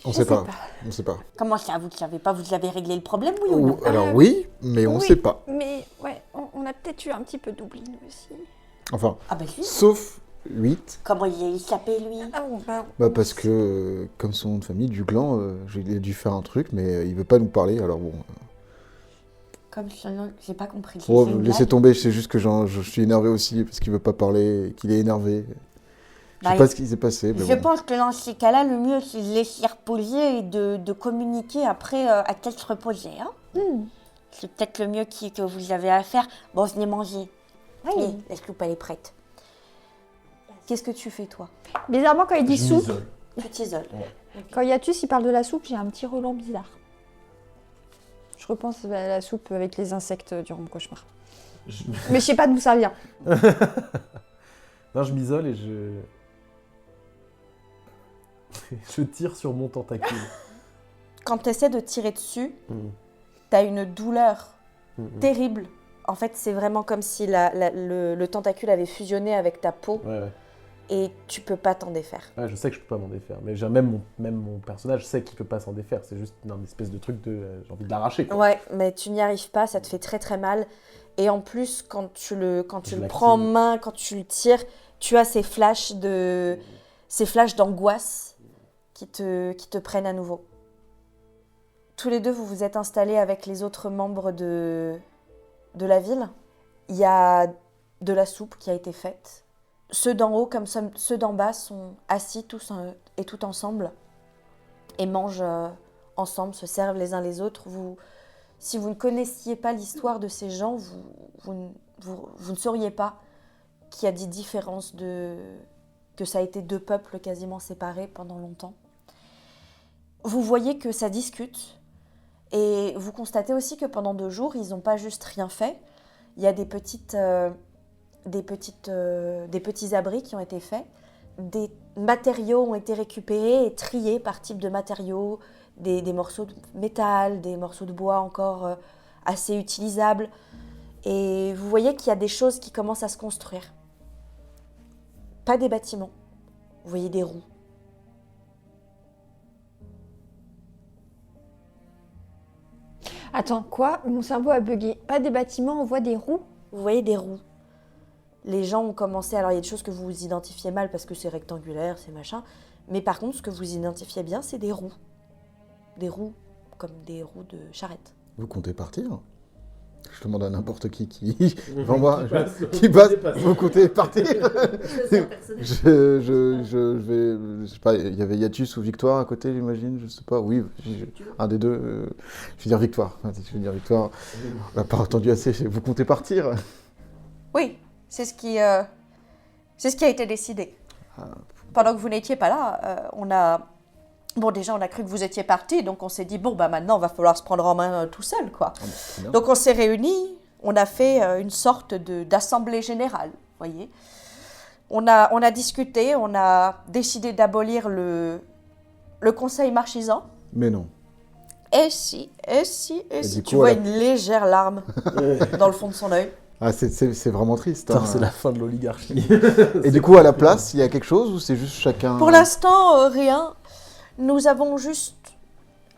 On Je sait sais pas, pas. on sait pas. Comment ça, vous ne savez pas? Vous avez réglé le problème, oui ou non? Alors oui, mais on Oui, sait pas. Mais ouais, on a peut-être eu un petit peu d'oubli, nous aussi. Enfin, Ah bah si. sauf 8, Comment il a échappé, lui? Ah bon, bah parce que, comme son nom de famille, Duglan, il a dû faire un truc, mais il veut pas nous parler, alors bon... Comme son nom, j'ai pas compris. Oh, C'est une laissez blague tomber, c'est juste que je suis énervé aussi, parce qu'il veut pas parler, qu'il est énervé. Je Bah, sais pas ce qui s'est passé, mais Je bon. pense que dans ces cas-là, le mieux, c'est de laisser reposer et de communiquer après à tête reposée. Hein. C'est peut-être le mieux que vous avez à faire. Bon, venez manger. Oui. Allez, la soupe, elle est prête. Qu'est-ce que tu fais, toi? Bizarrement, quand il dit Je soupe, m'isole. Tu t'isoles. quand Yatus il parle de la soupe, j'ai un petit relent bizarre. Je repense à la soupe avec les insectes durant mon cauchemar. Je- Mais je sais pas d'où ça vient. Non, je m'isole et je tire sur mon tentacule. Quand tu essaies de tirer dessus, Mhm. tu as une douleur Mhm. terrible. En fait, c'est vraiment comme si le tentacule avait fusionné avec ta peau Ouais. et tu peux pas t'en défaire. Ouais, je sais que je peux pas m'en défaire. Mais même mon personnage sait qu'il peut pas s'en défaire. C'est juste une espèce de truc de... j'ai envie de l'arracher, quoi. Ouais, mais tu n'y arrives pas, ça te fait très très mal. Et en plus, quand tu le Je prends en l'active. main, quand tu le tires, tu as ces flashs d'angoisse qui te prennent à nouveau. Tous les deux, vous vous êtes installés avec les autres membres de la ville. Il y a de la soupe qui a été faite. ceux d'en haut comme ceux d'en bas sont assis tous et tout ensemble et mangent ensemble, se servent les uns les autres. Si vous ne connaissiez pas l'histoire de ces gens, vous ne sauriez pas qu'il y a des différences que ça a été deux peuples quasiment séparés pendant longtemps. Vous voyez que ça discute et vous constatez aussi que pendant 2 jours, ils n'ont pas juste rien fait. Il y a des petits abris qui ont été faits. Des matériaux ont été récupérés et triés par type de matériaux, des morceaux de métal, des morceaux de bois encore assez utilisables. Et vous voyez qu'il y a des choses qui commencent à se construire. Pas des bâtiments. Vous voyez des roues. Attends, quoi? Mon cerveau a bugué. Pas des bâtiments, on voit des roues? Vous voyez des roues. Les gens ont commencé... Alors, il y a des choses que vous identifiez mal parce que c'est rectangulaire, c'est machin. Mais par contre, ce que vous identifiez bien, c'est des roues. Des roues, comme des roues de charrette. Vous comptez partir? Je demande à n'importe qui devant moi, qui passe, vous comptez partir? Je vais, je sais pas, il y avait Yatus ou Victoire à côté, j'imagine, je sais pas, oui, un des deux, je vais dire Victoire, on n'a pas entendu assez, vous comptez partir? Oui, c'est ce qui a été décidé. Pendant que vous n'étiez pas là, Bon, déjà, on a cru que vous étiez partis, donc on s'est dit, bon, bah maintenant, il va falloir se prendre en main tout seul, quoi. Donc on s'est réunis, on a fait une sorte d'assemblée générale, vous voyez. On a discuté, on a décidé d'abolir le conseil marchisant. Mais non. Et si, du tu coup, vois elle a- une légère larme dans le fond de son œil. Ah, c'est vraiment triste. Putain, hein. c'est la fin de l'oligarchie. Et du coup, à la place, il y a quelque chose ou c'est juste chacun... Pour l'instant, rien. Nous avons juste...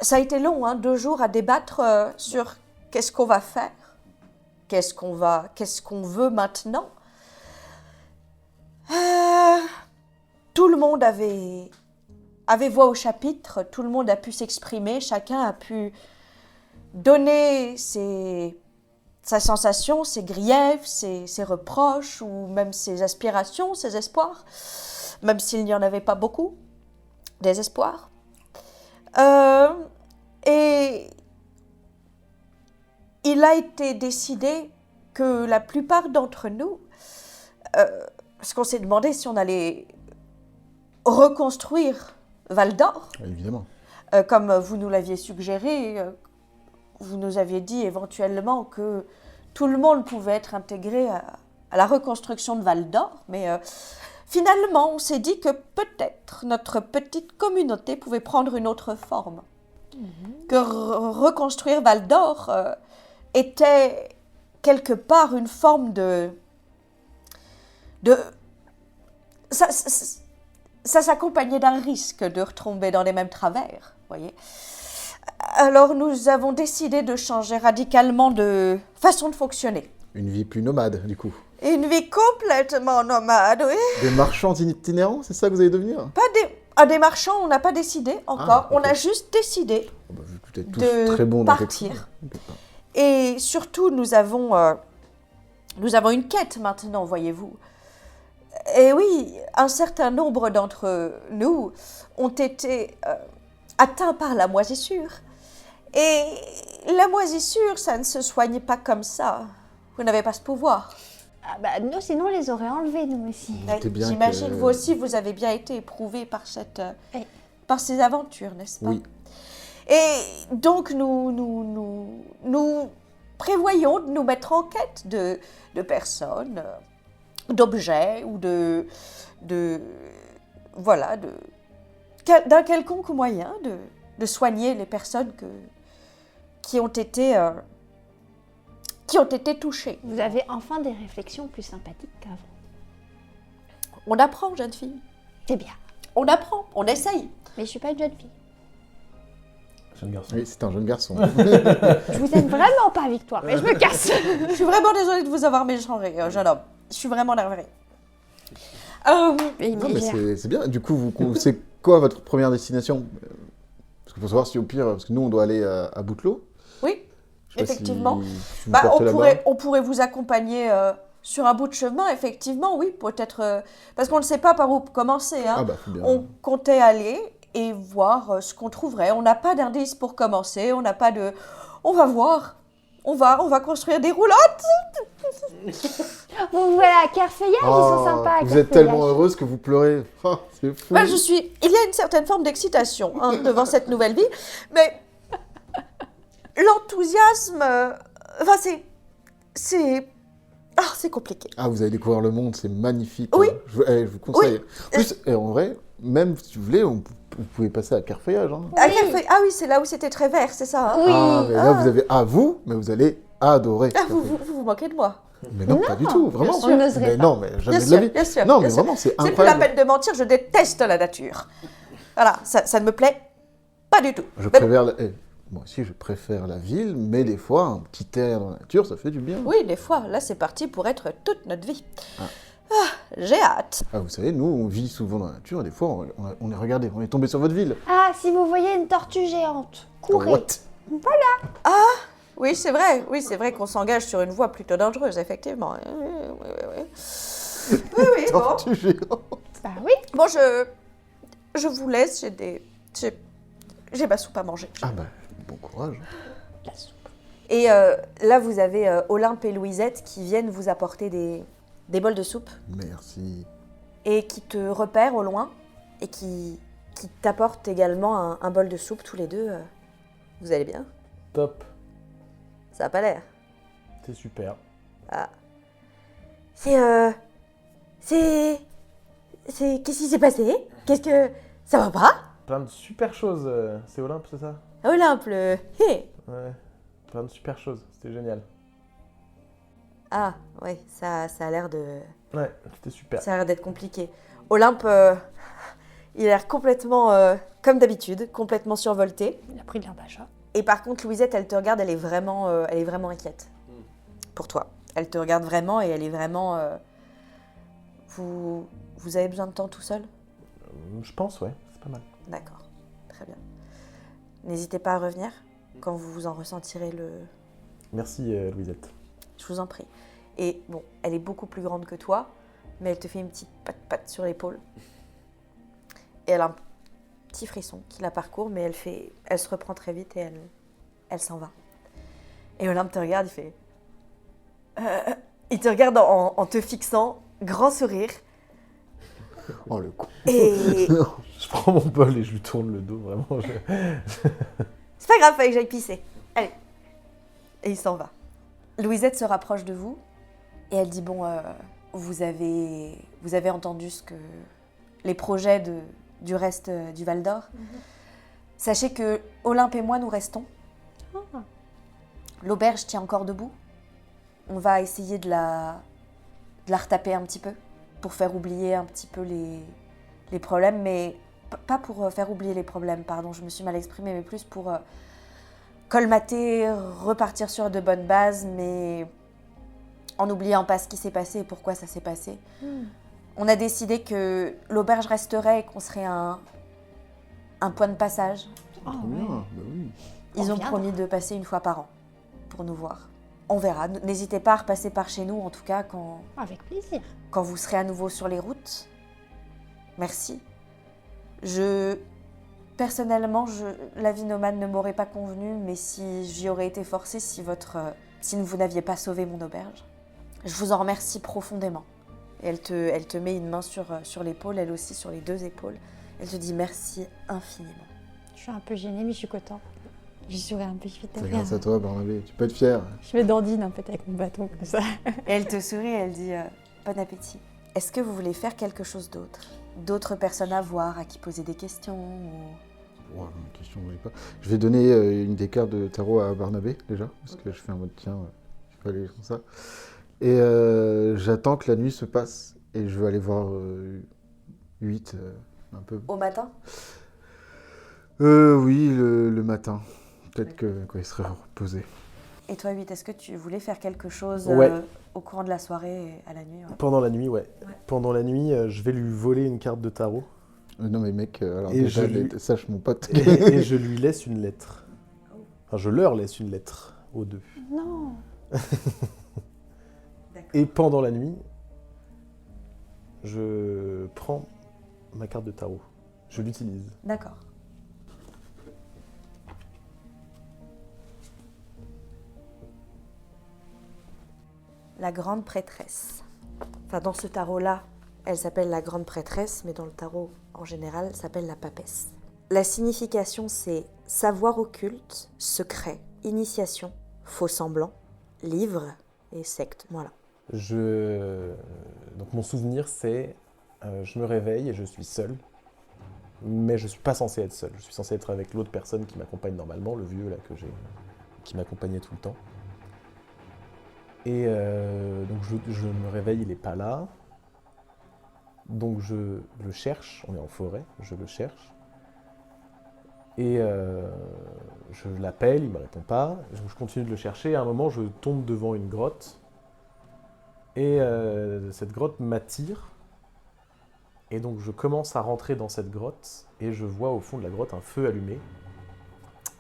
Ça a été long, 2 jours à débattre sur qu'est-ce qu'on va faire, qu'est-ce qu'on veut maintenant. Tout le monde avait voix au chapitre, tout le monde a pu s'exprimer, chacun a pu donner sa sensation, ses griefs, ses reproches ou même ses aspirations, ses espoirs, même s'il n'y en avait pas beaucoup, des espoirs. Et il a été décidé que la plupart d'entre nous, parce qu'on s'est demandé si on allait reconstruire Val d'Or, Évidemment. comme vous nous l'aviez suggéré, vous nous aviez dit éventuellement que tout le monde pouvait être intégré à la reconstruction de Val d'Or, mais finalement on s'est dit que peut-être notre petite communauté pouvait prendre une autre forme. Que reconstruire Val d'Or était quelque part une forme de ça s'accompagnait d'un risque de retomber dans les mêmes travers, voyez. Alors nous avons décidé de changer radicalement de façon de fonctionner. Une vie plus nomade, du coup. Une vie complètement nomade, oui. Des marchands itinérants, c'est ça que vous allez devenir? Des marchands, on n'a pas décidé encore. Ah, ok. On a juste décidé Oh, bah, vous êtes tous de très bons dans quelque chose. partir. Et surtout, nous avons une quête maintenant, voyez-vous. Et oui, un certain nombre d'entre nous ont été atteints par la moisissure. Et la moisissure, ça ne se soigne pas comme ça. Vous n'avez pas ce pouvoir. Ah bah nous, sinon, on les aurait enlevés, nous aussi. Notez bien J'imagine, que- vous aussi, vous avez bien été éprouvé par Oui. par ces aventures, n'est-ce pas? Oui. Et donc, nous prévoyons de nous mettre en quête de personnes, d'objets ou d'un quelconque moyen de soigner les personnes qui ont été touchées. Vous avez enfin des réflexions plus sympathiques qu'avant. On apprend, jeune fille. C'est bien. On apprend, on essaye. Mais je suis pas une jeune fille. Jeune garçon. Oui, c'est un jeune garçon. Je vous aime vraiment pas, Victoire, mais je me casse. Je suis vraiment désolée de vous avoir méchangé, jeune homme. Je suis vraiment navrée. Non, mais c'est bien. Du coup, c'est quoi votre première destination? Parce qu'il faut savoir si au pire, parce que nous, on doit aller à Boutelot. Oui, Je sais pas effectivement. si vous portez là-bas. On pourrait vous accompagner sur un bout de chemin, effectivement, oui, peut-être... parce qu'on ne sait pas par où commencer. Hein. Ah bah, faut bien. On comptait aller et voir ce qu'on trouverait. On n'a pas d'indice pour commencer, on n'a pas de... On va voir. On va construire des roulottes. Bon, voilà, Carfeuillage, ils sont sympas. Vous êtes tellement heureuse que vous pleurez. Oh, c'est fou. Ben, il y a une certaine forme d'excitation devant cette nouvelle vie, mais l'enthousiasme, enfin, c'est compliqué. Ah, vous allez découvrir le monde, c'est magnifique. Oui. Je vous conseille. En plus, et en vrai, même si vous voulez, vous pouvez passer à Carfeuillage. Hein. Ah oui, c'est là où c'était très vert, c'est ça. Hein. Oui. Ah, mais là, vous avez... Ah, mais vous allez adorer. Ah, vous moquez de moi. Mais non, pas du tout, vraiment. On n'oserait Mais pas. non, mais jamais Bien de la sûr, vie. bien sûr. Non, bien mais sûr. vraiment, c'est C'est plus la incroyable. peine de mentir, je déteste la nature. Voilà, ça ne me plaît pas du tout. Moi aussi, je préfère la ville, mais des fois, un petit air dans la nature, ça fait du bien. Oui, des fois, là, c'est parti pour être toute notre vie. J'ai hâte. Ah, vous savez, nous, on vit souvent dans la nature, et des fois, on est regardé, on est tombé sur votre ville. Ah, si vous voyez une tortue géante, courez. What? Oui, c'est vrai qu'on s'engage sur une voie plutôt dangereuse, effectivement. Oui, bon. Tortue géante. Bah oui. Bon, je vous laisse, j'ai ma soupe à manger. Ah bah, bon courage. La soupe. Et là, vous avez Olympe et Louisette qui viennent vous apporter des bols de soupe Merci. et qui te repèrent au loin et qui t'apportent également un bol de soupe tous les deux. Vous allez bien? Top. Ça n'a pas l'air. C'est super. Qu'est-ce qui s'est passé? Qu'est-ce que... Ça va pas? Plein de super choses. C'est Olympe, c'est ça? Olympe, Hé. Ouais. Plein de super choses. C'était génial. Ah, ouais, ça a l'air de... Ouais, c'était super. Ça a l'air d'être compliqué. Olympe, il a l'air complètement, comme d'habitude, complètement survolté. Il a pris de l'herbe à chat. Et par contre, Louisette, elle te regarde, elle est vraiment inquiète pour toi. Elle te regarde vraiment et elle est vraiment... Vous avez besoin de temps tout seul? Je pense, ouais. C'est pas mal. D'accord, très bien. N'hésitez pas à revenir quand vous vous en ressentirez le... Merci, Louisette. Je vous en prie. Et bon, elle est beaucoup plus grande que toi, mais elle te fait une petite patte sur l'épaule. Et elle a un petit frisson qui la parcourt, mais elle se reprend très vite et elle s'en va. Et Olympe te regarde, il fait... il te regarde en te fixant, grand sourire. Oh, le con. Et Je prends mon bol et je lui tourne le dos, vraiment. c'est pas grave, fallait que j'aille pisser. Allez. Et il s'en va. Louisette se rapproche de vous et elle dit, bon, vous avez entendu les projets du reste du Val d'Or. Sachez que Olympe et moi, nous restons. L'auberge tient encore debout. On va essayer de la retaper un petit peu pour faire oublier un petit peu les problèmes, mais pas pour faire oublier les problèmes, pardon, je me suis mal exprimée, mais plus pour colmater, repartir sur de bonnes bases, mais en n'oubliant pas ce qui s'est passé et pourquoi ça s'est passé. On a décidé que l'auberge resterait et qu'on serait un point de passage. Oh, Trop bien, bah oui. Ils On ont viendra. promis de passer une fois par an pour nous voir. On verra. N'hésitez pas à repasser par chez nous, en tout cas, Avec plaisir. quand vous serez à nouveau sur les routes. Merci. Personnellement, la vie nomade ne m'aurait pas convenu, mais si j'y aurais été forcée, si vous n'aviez pas sauvé mon auberge, je vous en remercie profondément. Et elle te met une main sur l'épaule, elle aussi sur les deux épaules. Elle te dit merci infiniment. Je suis un peu gênée, mais je suis contente. Je souris un peu, je fais C'est grâce à toi, Barnabé. Tu peux être fier. Je fais dandine un peu avec mon bâton comme ça. Et elle te sourit et elle dit bon appétit. Est-ce que vous voulez faire quelque chose d'autre? D'autres personnes à voir, à qui poser des questions ou... Wow, une question, vous pas. Je vais donner une des cartes de tarot à Barnabé, déjà, parce que je fais un mode tiens, je vais aller comme ça. Et j'attends que la nuit se passe, et je vais aller voir 8, un peu. Au matin? Oui, le matin. Peut-être que quand il serait reposé. Et toi, 8, est-ce que tu voulais faire quelque chose Ouais. au courant de la soirée et à la nuit? Pendant la nuit, ouais. Ouais. Pendant la nuit, je vais lui voler une carte de tarot Non mais mec, alors Et déjà, je lui- sache mon pote. et je lui laisse une lettre. Enfin, je leur laisse une lettre, aux deux. Non. D'accord. Et pendant la nuit, je prends ma carte de tarot. Je l'utilise. D'accord. La grande prêtresse. Enfin, dans ce tarot-là, elle s'appelle la grande prêtresse, mais dans le tarot, en général, elle s'appelle la papesse. La signification, c'est savoir occulte, secret, initiation, faux semblant, livre et secte. Voilà. Donc mon souvenir, c'est je me réveille et je suis seul, mais je ne suis pas censé être seul. Je suis censé être avec l'autre personne qui m'accompagne normalement, le vieux là qui m'accompagnait tout le temps. Et donc je me réveille, il n'est pas là. Donc je le cherche, on est en forêt, je le cherche. Et je l'appelle, il ne me répond pas. Je continue de le chercher. À un moment, je tombe devant une grotte. Et cette grotte m'attire. Et donc je commence à rentrer dans cette grotte. Et je vois au fond de la grotte un feu allumé.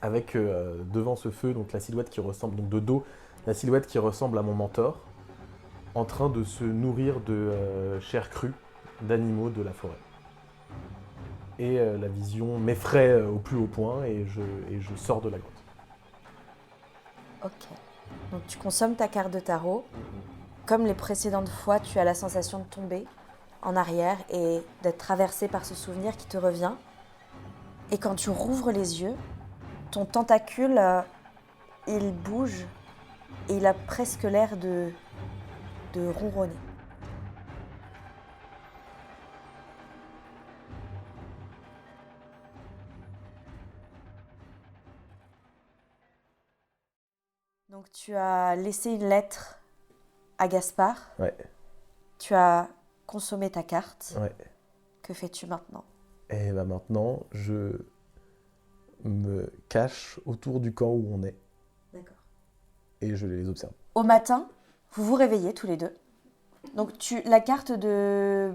Avec devant ce feu donc la silhouette qui ressemble, donc de dos, la silhouette qui ressemble à mon mentor, en train de se nourrir de chair crue d'animaux de la forêt. Et la vision m'effraie au plus haut point et je sors de la grotte. Ok. Donc tu consommes ta carte de tarot. Comme les précédentes fois, tu as la sensation de tomber en arrière et d'être traversé par ce souvenir qui te revient. Et quand tu rouvres les yeux, ton tentacule, il bouge et il a presque l'air de ronronner. Donc tu as laissé une lettre à Gaspard. Ouais. Tu as consommé ta carte. Ouais. Que fais-tu maintenant? Et bah maintenant, je me cache autour du camp où on est. D'accord. Et je les observe. Au matin, vous vous réveillez tous les deux. Donc la carte de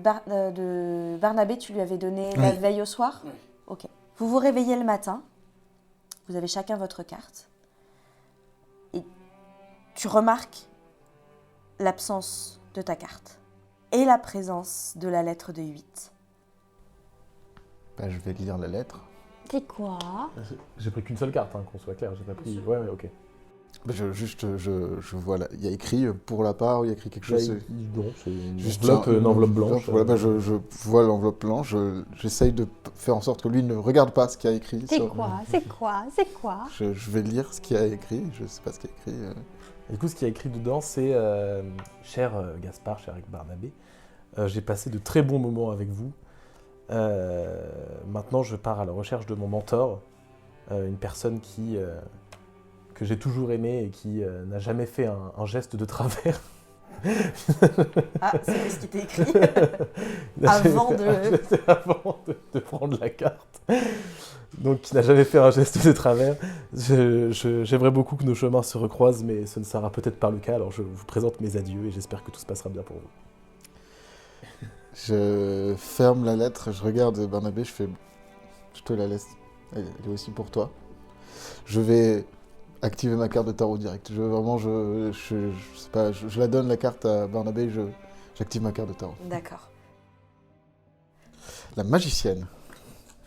Barnabé, tu lui avais donnée la veille au soir? Oui. Ok. Vous vous réveillez le matin. Vous avez chacun votre carte. Et tu remarques l'absence de ta carte et la présence de la lettre de 8. Bah, je vais lire la lettre. C'est quoi? J'ai pris qu'une seule carte, hein, qu'on soit clair. J'ai pas pris. Ouais, ok. Bah, je vois là. Il y a écrit pour la part, il y a écrit quelque chose. Non, c'est Juste une enveloppe blanche. Voilà, bah, je vois l'enveloppe blanche. J'essaye de faire en sorte que lui ne regarde pas ce qu'il y a écrit. C'est quoi? Je vais lire ce qu'il y a écrit. Je sais pas ce qu'il y a écrit. Du coup, ce qu'il y a écrit dedans, c'est cher Gaspard, cher Barnabé, j'ai passé de très bons moments avec vous. Maintenant, je pars à la recherche de mon mentor, une personne que j'ai toujours aimée et qui n'a jamais fait un geste de travers. Ah, c'est ce qui t'est écrit avant de prendre la carte. Donc, qui n'a jamais fait un geste de travers. J'aimerais beaucoup que nos chemins se recroisent, mais ce ne sera peut-être pas le cas. Alors, je vous présente mes adieux et j'espère que tout se passera bien pour vous. Je ferme la lettre, je regarde Barnabé, je te la laisse. Elle est aussi pour toi. Je vais activer ma carte de tarot direct. Je sais pas, je la donne la carte à Barnabé, j'active ma carte de tarot. D'accord. La magicienne.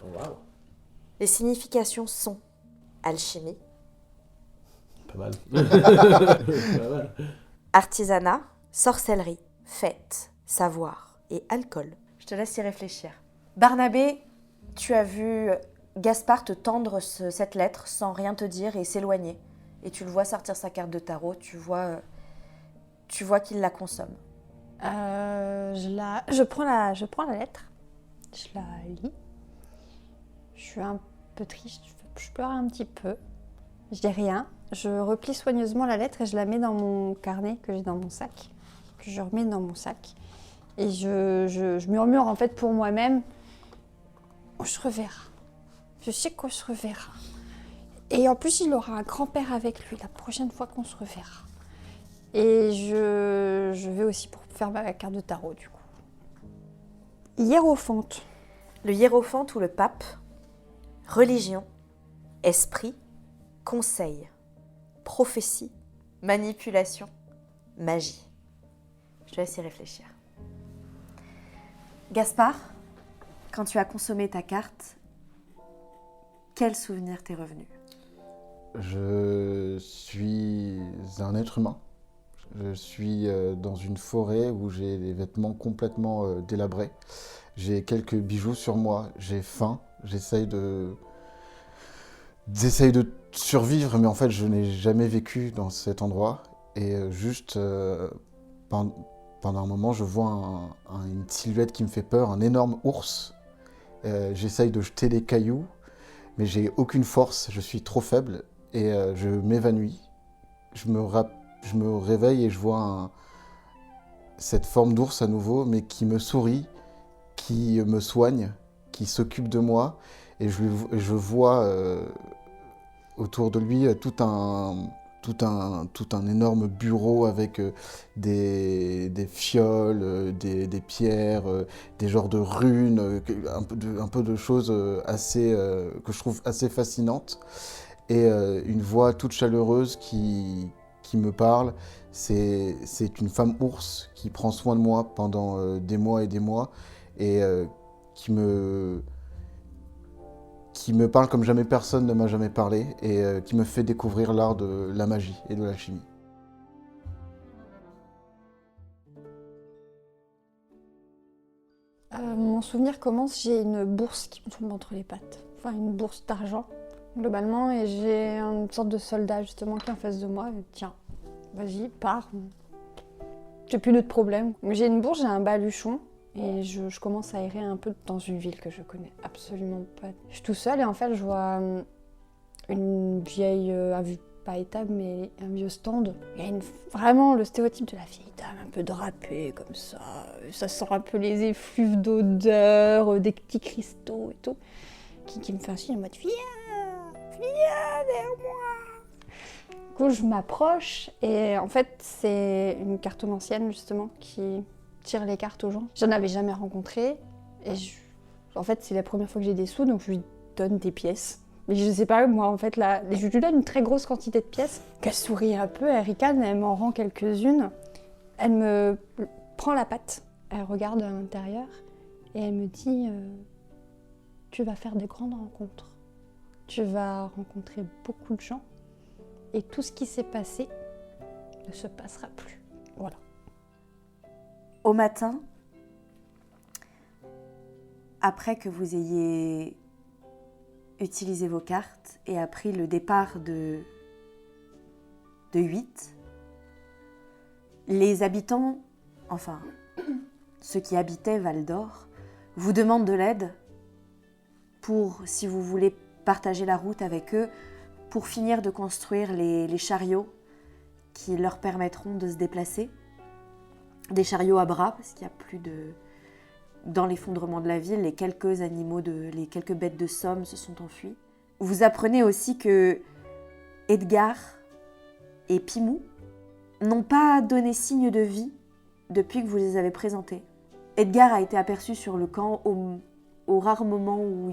Wow. Les significations sont alchimie, Pas mal. artisanat, sorcellerie, fête, savoir et alcool. Je te laisse y réfléchir. Barnabé, tu as vu Gaspard te tendre cette lettre sans rien te dire et s'éloigner. Et tu le vois sortir sa carte de tarot, tu vois qu'il la consomme. Je prends la lettre, je la lis. Je suis un peu triste, je pleure un petit peu. Je dis rien. Je replie soigneusement la lettre et je la mets dans mon carnet que j'ai dans mon sac. Que je remets dans mon sac. Et je murmure en fait pour moi-même. On se reverra. Je sais qu'on se reverra. Et en plus, il aura un grand-père avec lui la prochaine fois qu'on se reverra. Et je vais aussi pour faire ma carte de tarot du coup. Hiérophante. Le hiérophante ou le pape, religion, esprit, conseil, prophétie, manipulation, magie. Je te laisse y réfléchir. Gaspard, quand tu as consommé ta carte, quel souvenir t'est revenu? Je suis un être humain. Je suis dans une forêt où j'ai les vêtements complètement délabrés. J'ai quelques bijoux sur moi, j'ai faim, j'essaye de survivre, mais en fait je n'ai jamais vécu dans cet endroit. Et pendant un moment, je vois une silhouette qui me fait peur, un énorme ours. J'essaye de jeter des cailloux, mais j'ai aucune force, je suis trop faible et je m'évanouis. Je me réveille et je vois cette forme d'ours à nouveau, mais qui me sourit, qui me soigne, qui s'occupe de moi. Et je vois autour de lui tout un énorme bureau avec des fioles, des pierres, des genres de runes, un peu de choses que je trouve assez fascinantes. Et une voix toute chaleureuse qui me parle. C'est une femme ours qui prend soin de moi pendant des mois et des mois et qui me parle comme jamais personne ne m'a jamais parlé et qui me fait découvrir l'art de la magie et de l'alchimie. Mon souvenir commence, j'ai une bourse qui me tombe entre les pattes. Enfin, une bourse d'argent, globalement, et j'ai une sorte de soldat, justement, qui est en face de moi. Et, tiens, vas-y, pars. J'ai plus d'autres problèmes. J'ai une bourse, j'ai un baluchon, et je commence à errer un peu dans une ville que je connais absolument pas. Je suis tout seul, et en fait, je vois une vieille... pas étable, mais un vieux stand. Il y a vraiment le stéréotype de la vieille dame, un peu drapée comme ça. Ça sent un peu les effluves d'odeur, des petits cristaux et tout, qui me fait un signe en mode viens vers moi. Du coup, je m'approche et en fait, c'est une cartomancienne justement qui tire les cartes aux gens. J'en avais jamais rencontré et en fait, c'est la première fois que j'ai des sous, donc je lui donne des pièces. Mais je sais pas, moi en fait, je lui donne une très grosse quantité de pièces. Elle sourit un peu, elle ricane, elle m'en rend quelques-unes. Elle me prend la patte, elle regarde à l'intérieur et elle me dit tu vas faire des grandes rencontres. Tu vas rencontrer beaucoup de gens et tout ce qui s'est passé ne se passera plus. Voilà. Au matin, après que vous ayez utilisé vos cartes et appris le départ de 8, les habitants, enfin ceux qui habitaient Val d'Or, vous demandent de l'aide pour, si vous voulez partager la route avec eux, pour finir de construire les chariots qui leur permettront de se déplacer. Des chariots à bras, parce qu'il n'y a plus de... Dans l'effondrement de la ville, les quelques bêtes de somme se sont enfuies. Vous apprenez aussi que Edgar et Pimou n'ont pas donné signe de vie depuis que vous les avez présentés. Edgar a été aperçu sur le camp au rare moment où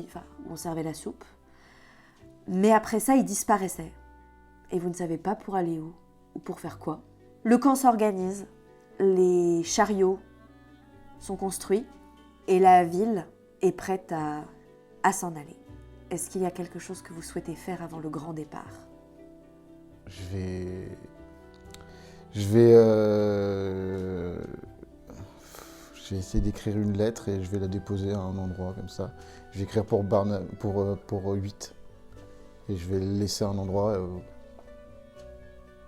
on servait la soupe. Mais après ça, il disparaissait. Et vous ne savez pas pour aller où ou pour faire quoi. Le camp s'organise, les chariots sont construits et la ville est prête à s'en aller. Est-ce qu'il y a quelque chose que vous souhaitez faire avant le grand départ? Je vais essayer d'écrire une lettre et je vais la déposer à un endroit comme ça. Je vais écrire pour 8. Et je vais laisser un endroit.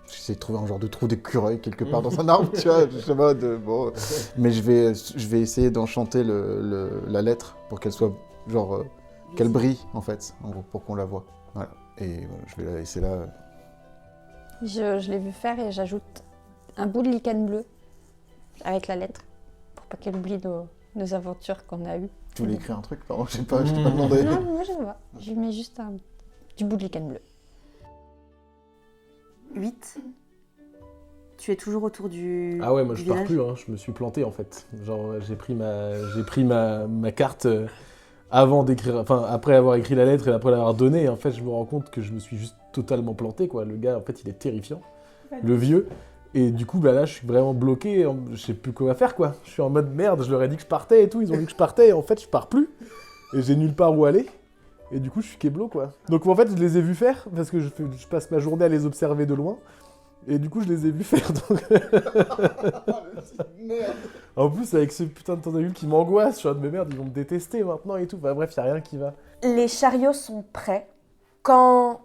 J'essaie de trouver un genre de trou d'écureuil quelque part dans un arbre, tu vois. Je sais pas, bon. Mais je vais essayer d'enchanter la lettre pour qu'elle soit genre qu'elle brille en fait, en gros, pour qu'on la voie. Voilà. Et voilà, je vais la laisser là. Je l'ai vu faire et j'ajoute un bout de lichen bleu avec la lettre pour pas qu'elle oublie nos aventures qu'on a eues. Tu voulais écrire un truc, pardon, je t'ai pas demandé. Non, moi je sais pas. Je mets juste du bout de lichen bleu. 8. Tu es toujours autour du Ah ouais, moi je pars village. plus, hein. Je me suis planté en fait. Genre j'ai pris ma carte avant d'écrire, enfin après avoir écrit la lettre et après l'avoir donnée, et en fait je me rends compte que je me suis juste totalement planté quoi. Le gars en fait il est terrifiant, le vieux. Et du coup, bah là, je suis vraiment bloqué, je sais plus quoi faire, quoi. Je suis en mode merde, je leur ai dit que je partais et tout, ils ont dit que je partais, et en fait, je pars plus. Et j'ai nulle part où aller. Et du coup, je suis kéblo, quoi. Donc en fait, je les ai vus faire, parce que je passe ma journée à les observer de loin. Et du coup, je les ai vus faire, donc... Merde. En plus, avec ce putain de tentacule qui m'angoisse, je suis en mode, mais merde, ils vont me détester maintenant et tout. Enfin bref, y a rien qui va. Les chariots sont prêts. Quand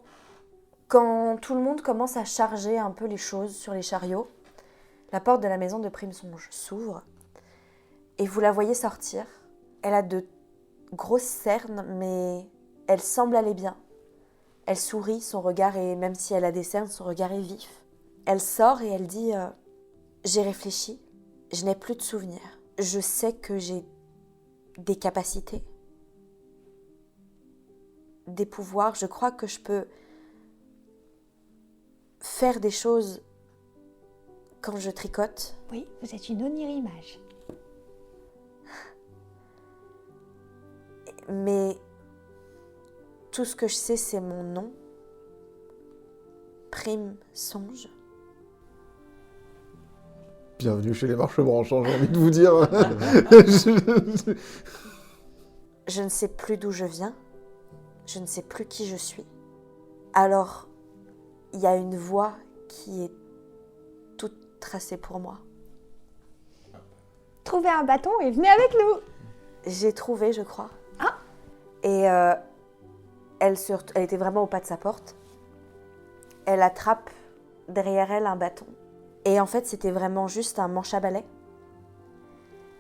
tout le monde commence à charger un peu les choses sur les chariots, la porte de la maison de Primesonge s'ouvre et vous la voyez sortir. Elle a de grosses cernes, mais elle semble aller bien. Elle sourit, son regard est, même si elle a des cernes, son regard est vif. Elle sort et elle dit j'ai réfléchi, je n'ai plus de souvenirs. Je sais que j'ai des capacités, des pouvoirs. Je crois que je peux faire des choses quand je tricote. Oui, vous êtes une onirimage. Mais tout ce que je sais, c'est mon nom. Primesonge. Bienvenue chez les Marchebranches, j'ai envie de vous dire. Je ne sais plus d'où je viens. Je ne sais plus qui je suis. Alors, il y a une voie qui est toute tracée pour moi. Trouvez un bâton et venez avec nous. J'ai trouvé, je crois. Ah. Et elle était vraiment au pas de sa porte. Elle attrape derrière elle un bâton. Et en fait, c'était vraiment juste un manche à balai.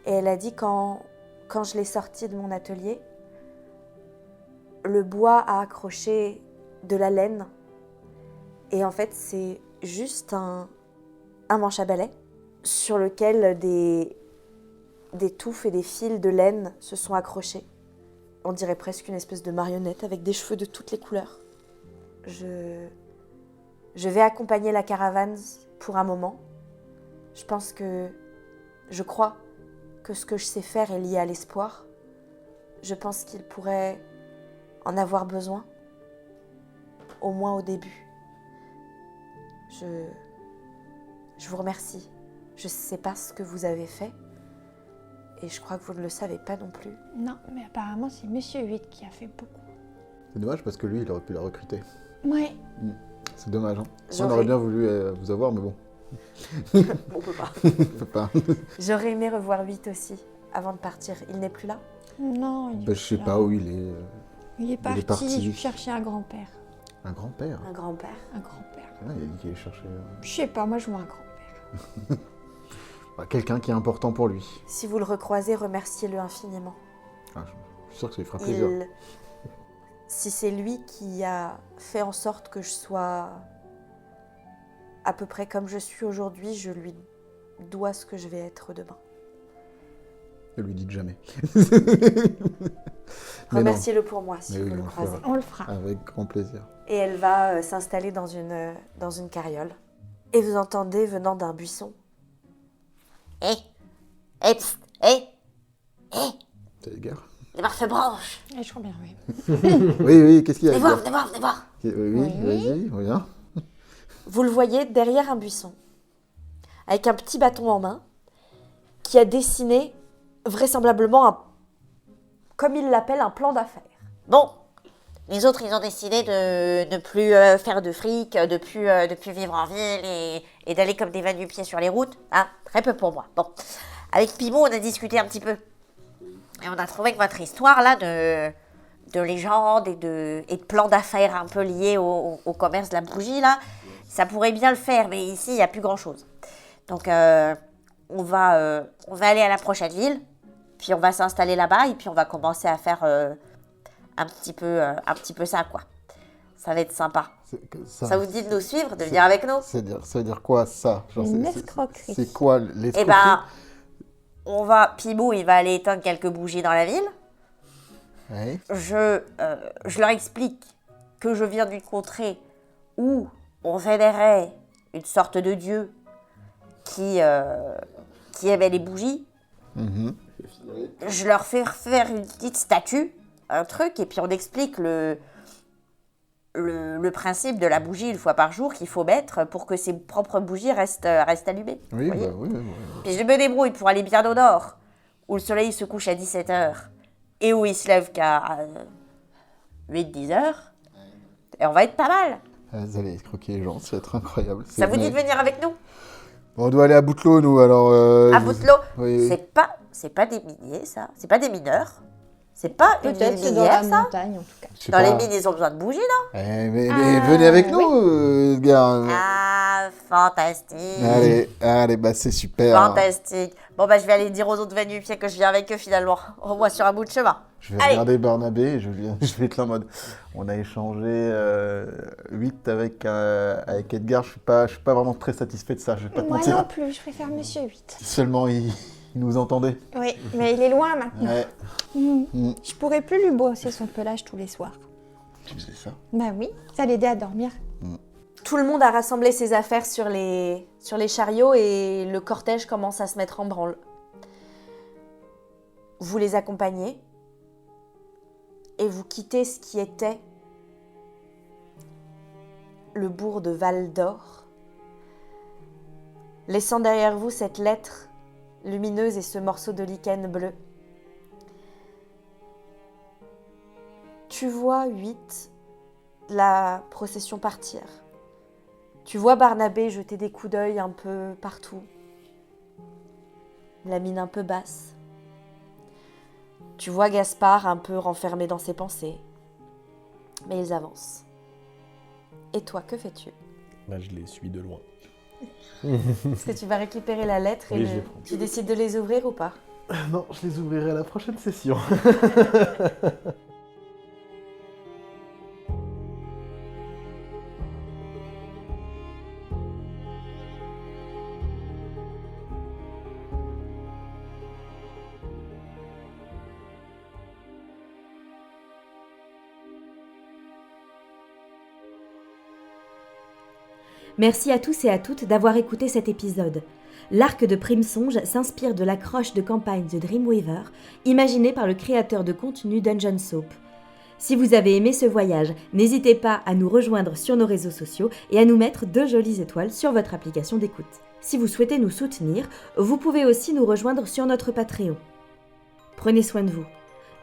Et elle a dit quand je l'ai sorti de mon atelier, le bois a accroché de la laine. Et en fait, c'est juste un manche à balai sur lequel des touffes et des fils de laine se sont accrochés. On dirait presque une espèce de marionnette avec des cheveux de toutes les couleurs. Je vais accompagner la caravane pour un moment. Je crois que ce que je sais faire est lié à l'espoir. Je pense qu'il pourrait en avoir besoin, au moins au début. Je vous remercie. Je ne sais pas ce que vous avez fait, et je crois que vous ne le savez pas non plus. Non, mais apparemment, c'est Monsieur 8 qui a fait beaucoup. C'est dommage parce que lui, il aurait pu la recruter. Ouais. C'est dommage, hein. On J'aurais- aurait bien voulu vous avoir, mais bon. On peut pas. On peut pas. J'aurais aimé revoir 8 aussi, avant de partir. Il n'est plus là? Non, il est Bah, je sais plus pas là. où il est. Il est parti, parti. chercher un grand-père. Un grand-père. Un grand-père. Un grand-père. Ah, il a dit qu'il allait chercher Je sais pas, moi je vois un grand-père. quelqu'un qui est important pour lui. Si vous le recroisez, remerciez-le infiniment. Ah, je suis sûr que ça lui fera plaisir. Si c'est lui qui a fait en sorte que je sois à peu près comme je suis aujourd'hui, je lui dois ce que je vais être demain. Ne lui dites jamais. Mais non, Remerciez-le pour moi si Mais vous oui, le on le croisez. fera. On le fera. avec grand plaisir. Et elle va s'installer dans une carriole. Et vous entendez venant d'un buisson. Hé, psst, hé, C'est les gars. les Marchebranches, Et je crois bien, oui. Oui, qu'est-ce qu'il y a venez les voir, gars venez voir, venez voir. Oui, vas-y, reviens. Vous le voyez derrière un buisson, avec un petit bâton en main, qui a dessiné vraisemblablement comme il l'appelle, un plan d'affaires. Bon, les autres, ils ont décidé de ne plus faire de fric, de plus vivre en ville et d'aller comme des va-nu-pieds sur les routes. Hein, très peu pour moi. Bon, avec Pimou, on a discuté un petit peu. Et on a trouvé que votre histoire, là, de légende et de plan d'affaires un peu lié au commerce de la bougie, là, ça pourrait bien le faire, mais ici, il n'y a plus grand-chose. Donc, on va aller à la prochaine ville, puis on va s'installer là-bas, et puis on va commencer à faire un petit peu ça, quoi. Ça va être sympa. Ça vous dit de nous suivre, de venir avec nous? Ça veut dire quoi, ça? Genre, Une c'est- escroquerie. C'est quoi l'escroquerie? Eh ben, Pimou, il va aller éteindre quelques bougies dans la ville. Ouais. Je leur explique que je viens d'une contrée où on vénérait une sorte de dieu qui aimait les bougies. Mhm. Je leur fais faire une petite statue, un truc, et puis on explique le principe de la bougie une fois par jour qu'il faut mettre pour que ses propres bougies restent allumées. Oui, vous voyez bah, oui, oui, oui. Puis je me débrouille pour aller bien au nord, où le soleil se couche à 17h et où il se lève qu'à 8-10h. Et on va être pas mal. Vous allez croquer les gens, ça va être incroyable. Ça vous dit de venir avec nous? Bon, on doit aller à Boutelot, nous, alors... À Boutelot? Oui, oui. C'est pas des miniers, ça. C'est pas des mineurs. C'est pas une Peut-être ville c'est dans la minière, ça. montagne, en tout cas. Je sais Dans pas. les mines, ils ont besoin de bougies, non? Mais venez avec nous, gars. Ah, fantastique. Allez, bah c'est super. Fantastique. Bon, bah, je vais aller dire aux autres Vanupiens que je viens avec eux, finalement. On revoit sur un bout de chemin. Je vais Allez. regarder Barnabé et je vais être là en mode... On a échangé 8 avec Edgar, je suis pas vraiment très satisfait de ça, je vais pas te Moi mentir. non plus, je préfère Monsieur 8. Si seulement il nous entendait. Oui, mais il est loin maintenant. Ouais, Je pourrais plus lui brosser son pelage tous les soirs. tu faisais ça. Bah oui, ça l'aidait à dormir. Tout le monde a rassemblé ses affaires sur les chariots et le cortège commence à se mettre en branle. Vous les accompagnez et vous quittez ce qui était le bourg de Val d'Or, laissant derrière vous cette lettre lumineuse et ce morceau de lichen bleu. Tu vois 8, la procession partir. Tu vois Barnabé jeter des coups d'œil un peu partout, la mine un peu basse. Tu vois Gaspard un peu renfermé dans ses pensées. Mais ils avancent. Et toi, que fais-tu? Bah, je les suis de loin. Est-ce que tu vas récupérer la lettre et Oui, je vais prendre. tu décides de les ouvrir ou pas? Non, je les ouvrirai à la prochaine session. Merci à tous et à toutes d'avoir écouté cet épisode. L'arc de Primsonge s'inspire de l'accroche de campagne de Dreamweaver, imaginée par le créateur de contenu Dungeon Soap. Si vous avez aimé ce voyage, n'hésitez pas à nous rejoindre sur nos réseaux sociaux et à nous mettre 2 jolies étoiles sur votre application d'écoute. Si vous souhaitez nous soutenir, vous pouvez aussi nous rejoindre sur notre Patreon. Prenez soin de vous.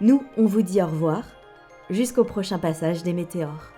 Nous, on vous dit au revoir, jusqu'au prochain passage des météores.